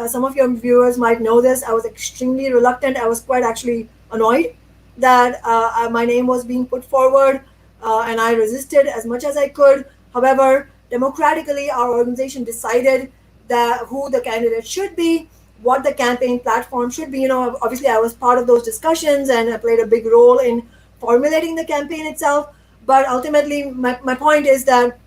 some of your viewers might know this. I was extremely reluctant. I was quite actually annoyed that my name was being put forward, and I resisted as much as I could. However, democratically, our organization decided that who the candidate should be, what the campaign platform should be. Obviously, I was part of those discussions and I played a big role in formulating the campaign itself. But ultimately, my point is that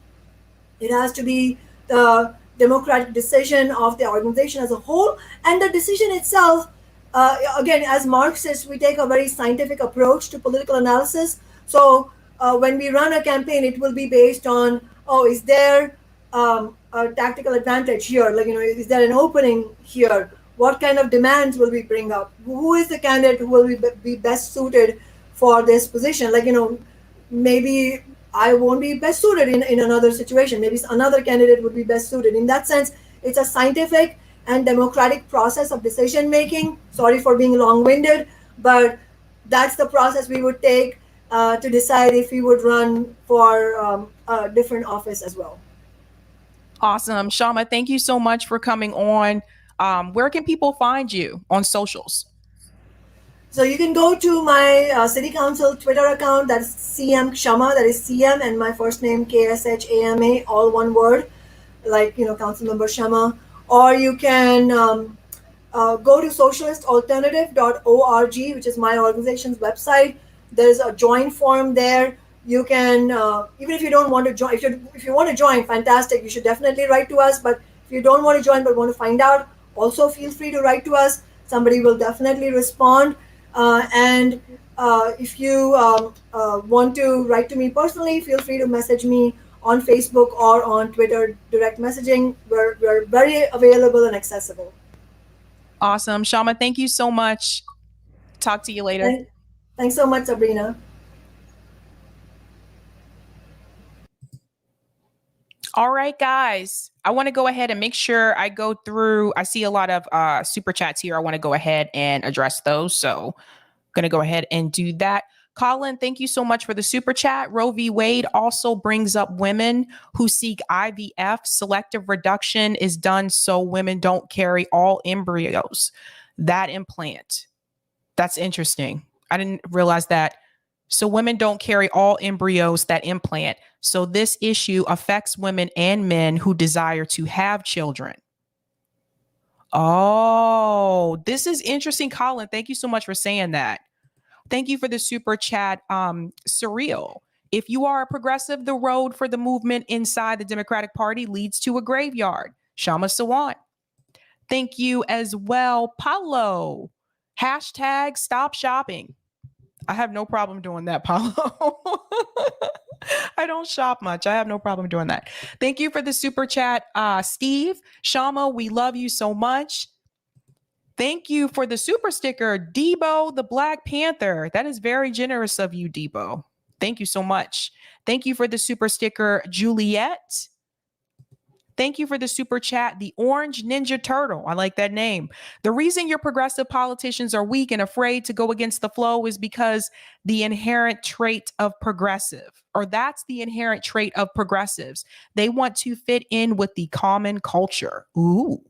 it has to be the democratic decision of the organization as a whole, and the decision itself. Again, as Marxists, we take a very scientific approach to political analysis. So when we run a campaign, it will be based on, is there a tactical advantage here? Is there an opening here? What kind of demands will we bring up? Who is the candidate who will be best suited for this position? Maybe I won't be best suited in another situation. Maybe another candidate would be best suited. In that sense, it's a scientific and democratic process of decision making. Sorry for being long-winded, but that's the process we would take to decide if we would run for a different office as well. Awesome. Kshama, thank you so much for coming on. Where can people find you on socials? So you can go to my City Council Twitter account. That's CM Kshama. That is CM and my first name KSHAMA, all one word, Council Member Kshama. Or you can go to socialistalternative.org, which is my organization's website. There's a join form there. You can, even if you don't want to join, if you want to join, fantastic. You should definitely write to us. But if you don't want to join but want to find out, also feel free to write to us. Somebody will definitely respond. And if you want to write to me personally, feel free to message me on Facebook or on Twitter, direct messaging. We're very available and accessible. Awesome. Kshama, thank you so much. Talk to you later. Thanks so much, Sabrina. All right, guys, I want to go ahead and make sure I go through. I see a lot of super chats here. I want to go ahead and address those. So I'm going to go ahead and do that. Colin, thank you so much for the super chat. Roe v. Wade also brings up women who seek IVF. Selective reduction is done so women don't carry all embryos. That implant. That's interesting. I didn't realize that. So women don't carry all embryos that implant. So this issue affects women and men who desire to have children. Oh, this is interesting, Colin. Thank you so much for saying that. Thank you for the super chat. Surreal. If you are a progressive, the road for the movement inside the Democratic Party leads to a graveyard. Kshama Sawant. Thank you as well, Paulo. Hashtag stop shopping. I have no problem doing that, Paulo. I don't shop much. I have no problem doing that. Thank you for the super chat, Steve. Kshama, we love you so much. Thank you for the super sticker, Debo the Black Panther. That is very generous of you, Debo. Thank you so much. Thank you for the super sticker, Juliet. Thank you for the super chat, the Orange Ninja Turtle. I like that name. The reason your progressive politicians are weak and afraid to go against the flow is because the inherent trait of that's the inherent trait of progressives. They want to fit in with the common culture. Ooh.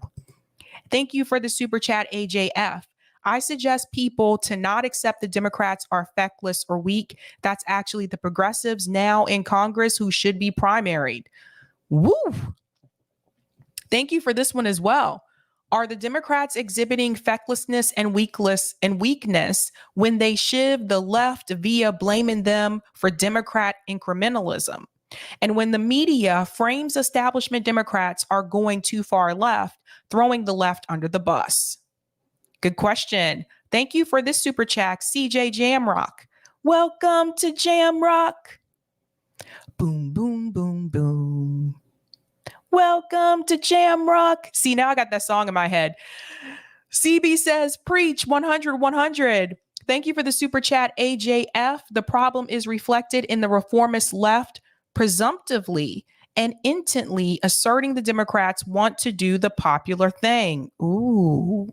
Thank you for the super chat, AJF. I suggest people to not accept the Democrats are feckless or weak. That's actually the progressives now in Congress who should be primaried. Woo! Thank you for this one as well. Are the Democrats exhibiting fecklessness and weakness when they shiv the left via blaming them for Democrat incrementalism? And when the media frames establishment Democrats are going too far left, throwing the left under the bus? Good question. Thank you for this super chat, CJ Jamrock. Welcome to Jamrock. Boom, boom, boom, boom. Welcome to Jamrock. See, now I got that song in my head. CB says, preach 100, 100. Thank you for the super chat, AJF. The problem is reflected in the reformist left presumptively and intently asserting the Democrats want to do the popular thing. Ooh.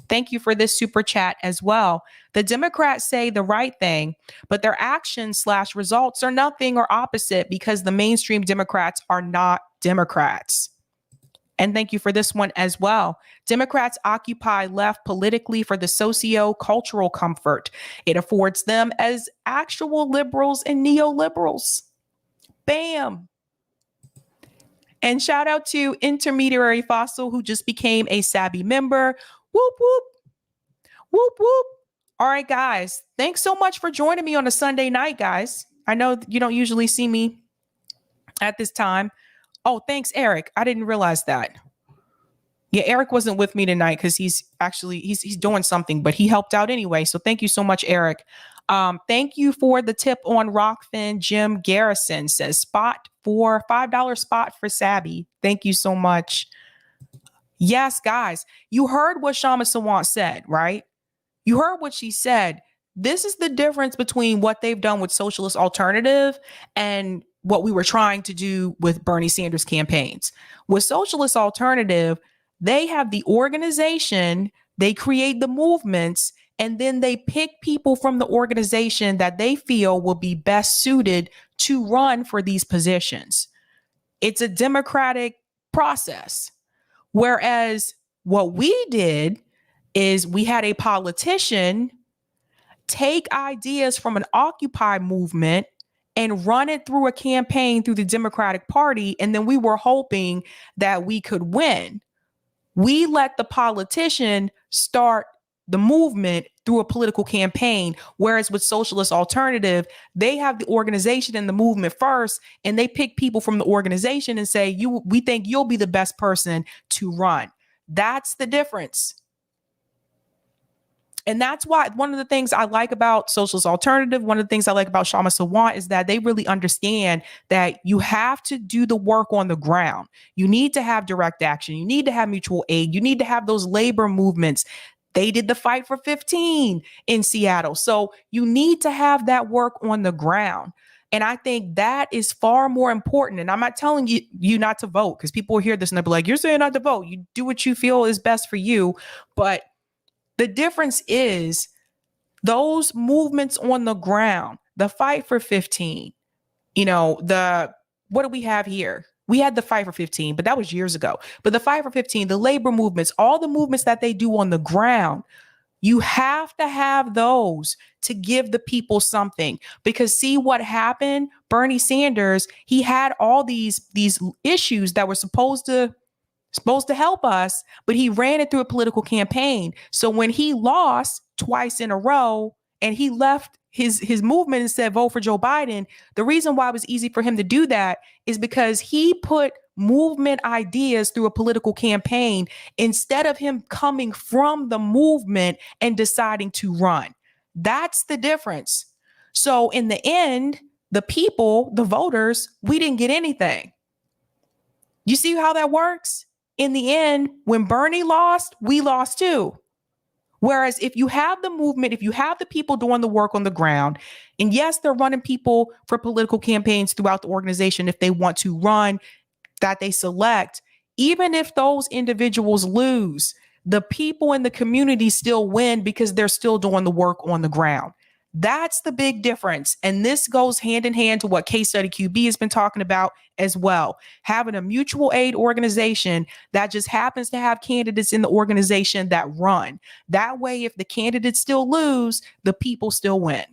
Thank you for this super chat as well. The Democrats say the right thing, but their actions / results are nothing or opposite because the mainstream Democrats are not Democrats. And thank you for this one as well. Democrats occupy left politically for the socio-cultural comfort it affords them as actual liberals and neoliberals. Bam. And shout out to Intermediary Fossil, who just became a Sabby member. Whoop, whoop. Whoop, whoop. All right, guys. Thanks so much for joining me on a Sunday night, guys. I know you don't usually see me at this time. Oh, thanks, Eric. I didn't realize that. Yeah, Eric wasn't with me tonight because he's doing something, but he helped out anyway. So thank you so much, Eric. Thank you for the tip on Rockfin. Jim Garrison says spot for $5 spot for Sabby. Thank you so much. Yes, guys, you heard what Kshama Sawant said, right? You heard what she said. This is the difference between what they've done with Socialist Alternative and what we were trying to do with Bernie Sanders campaigns. With Socialist Alternative, they have the organization, they create the movements, and then they pick people from the organization that they feel will be best suited to run for these positions. It's a democratic process. Whereas what we did is we had a politician take ideas from an Occupy movement and run it through a campaign through the Democratic Party. And then we were hoping that we could win. We let the politician start the movement through a political campaign. Whereas with Socialist Alternative, they have the organization and the movement first, and they pick people from the organization and say, we think you'll be the best person to run. That's the difference. And that's why one of the things I like about Socialist Alternative, one of the things I like about Kshama Sawant is that they really understand that you have to do the work on the ground. You need to have direct action. You need to have mutual aid. You need to have those labor movements. They did the Fight for 15 in Seattle. So you need to have that work on the ground. And I think that is far more important. And I'm not telling you not to vote, because people will hear this and they'll be like, you're saying not to vote. You do what you feel is best for you. But the difference is those movements on the ground, the Fight for 15, what do we have here? We had the Fight for 15, but that was years ago. But the Fight for 15, the labor movements, all the movements that they do on the ground, you have to have those to give the people something. Because see what happened? Bernie Sanders, he had all these issues that were supposed to help us, but he ran it through a political campaign. So when he lost twice in a row and he left his movement and said, vote for Joe Biden, the reason why it was easy for him to do that is because he put movement ideas through a political campaign instead of him coming from the movement and deciding to run. That's the difference. So in the end, the people, the voters, we didn't get anything. You see how that works? In the end, when Bernie lost, we lost too. Whereas if you have the movement, if you have the people doing the work on the ground, and yes, they're running people for political campaigns throughout the organization if they want to run, that they select, even if those individuals lose, the people in the community still win because they're still doing the work on the ground. That's the big difference. And this goes hand in hand to what Case Study QB has been talking about as well. Having a mutual aid organization that just happens to have candidates in the organization that run. That way, if the candidates still lose, the people still win.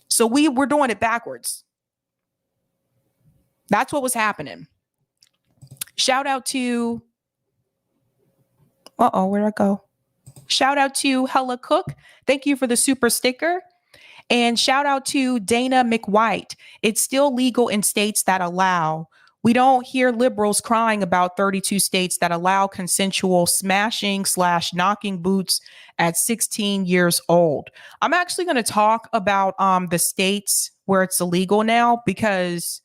So we're doing it backwards. That's what was happening. Shout out to, where'd I go? Shout out to Hella Cook. Thank you for the super sticker. And shout out to Dana McWhite. It's still legal in states that allow. We don't hear liberals crying about 32 states that allow consensual smashing / knocking boots at 16 years old. I'm actually going to talk about the states where it's illegal now because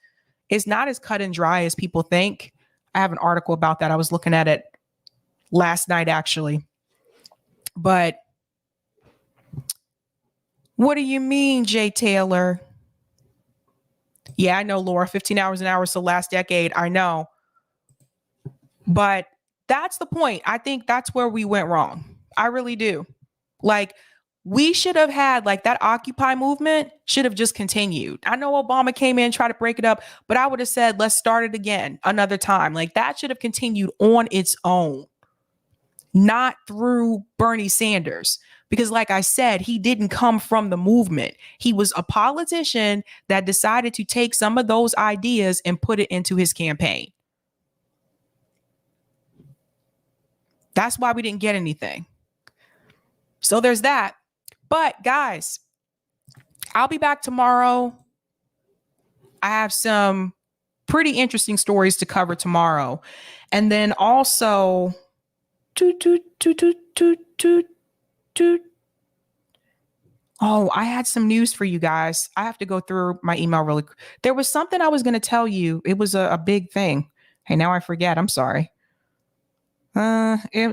it's not as cut and dry as people think. I have an article about that. I was looking at it last night, actually. But What do you mean, Jay Taylor? Yeah, I know, Laura. 15 hours an hour is the last decade. I know. But that's the point. I think that's where we went wrong. I really do. Like, we should have had, like, that Occupy movement should have just continued. I know Obama came in, tried to break it up, but I would have said, let's start it again another time. Like, that should have continued on its own, not through Bernie Sanders. Because like I said, he didn't come from the movement. He was a politician that decided to take some of those ideas and put it into his campaign. That's why we didn't get anything. So there's that. But guys, I'll be back tomorrow. I have some pretty interesting stories to cover tomorrow. And then also, oh, I had some news for you guys. I have to go through my email really quick. There was something I was going to tell you. It was a big thing. Hey, now I forget. I'm sorry.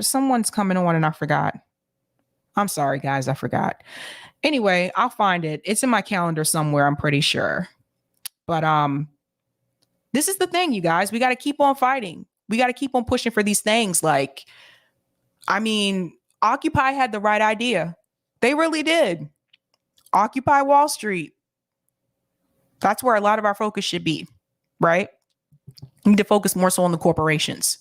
Someone's coming on and I forgot. I'm sorry, guys. I forgot. Anyway, I'll find it. It's in my calendar somewhere, I'm pretty sure. But this is the thing, you guys. We got to keep on fighting. We got to keep on pushing for these things. Like, I mean, Occupy had the right idea. They really did. Occupy Wall Street. That's where a lot of our focus should be, right? We need to focus more so on the corporations.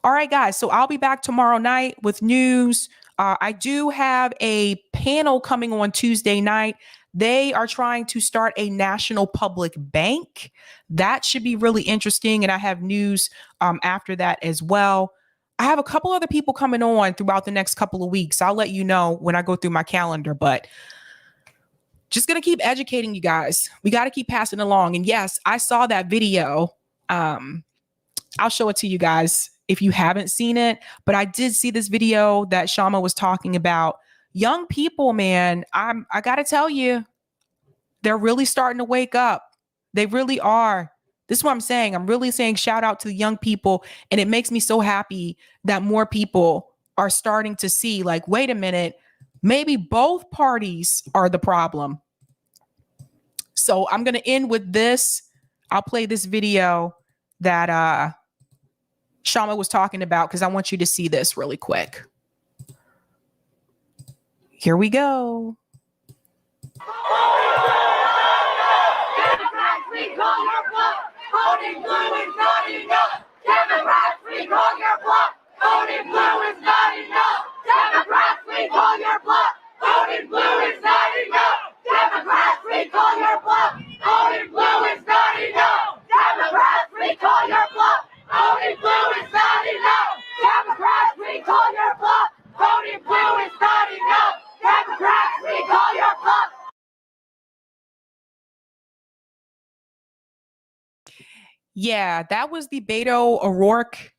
All right, guys. So I'll be back tomorrow night with news. I do have a panel coming on Tuesday night. They are trying to start a national public bank. That should be really interesting. And I have news after that as well. I have a couple other people coming on throughout the next couple of weeks. I'll let you know when I go through my calendar, but just going to keep educating you guys. We got to keep passing along. And yes, I saw that video. I'll show it to you guys if you haven't seen it, but I did see this video that Kshama was talking about. Young people, man, I got to tell you, they're really starting to wake up. They really are. This is what I'm saying. I'm really saying shout out to the young people. And it makes me so happy that more people are starting to see, like, wait a minute, maybe both parties are the problem. So I'm going to end with this. I'll play this video that Kshama was talking about because I want you to see this really quick. Here we go. Democrats, recall your bluff. Voting blue is not enough. Democrats, recall your bluff. Voting blue is not enough. Democrats, recall your bluff. Voting blue is not enough. Democrats, recall your bluff. Voting blue is not enough. Democrats, recall your bluff. Voting blue is not enough. Democrats, recall your bluff. Voting blue is not enough. Democrats, recall your bluff. Yeah, that was the Beto O'Rourke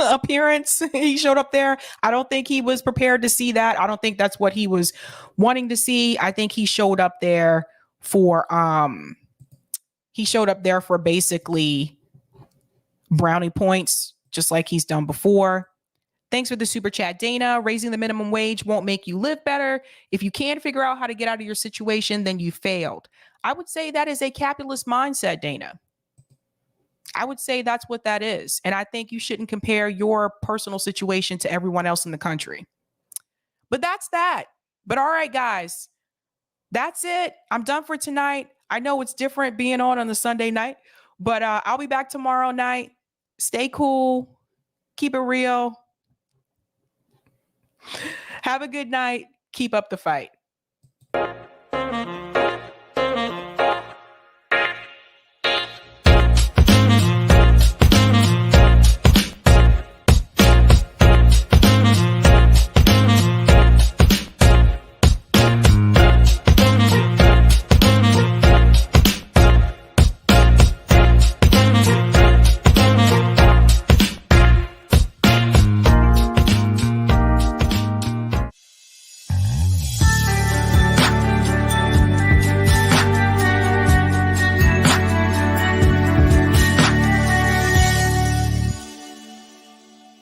appearance. He showed up there. I don't think he was prepared to see that. I don't think that's what he was wanting to see. I think he showed up there for basically brownie points, just like he's done before. Thanks for the super chat, Dana. Raising the minimum wage won't make you live better. If you can't figure out how to get out of your situation, then you failed. I would say that is a capitalist mindset, Dana. I would say that's what that is. And I think you shouldn't compare your personal situation to everyone else in the country. But that's that. But all right, guys, that's it. I'm done for tonight. I know it's different being on the Sunday night, but I'll be back tomorrow night. Stay cool. Keep it real. Have a good night. Keep up the fight.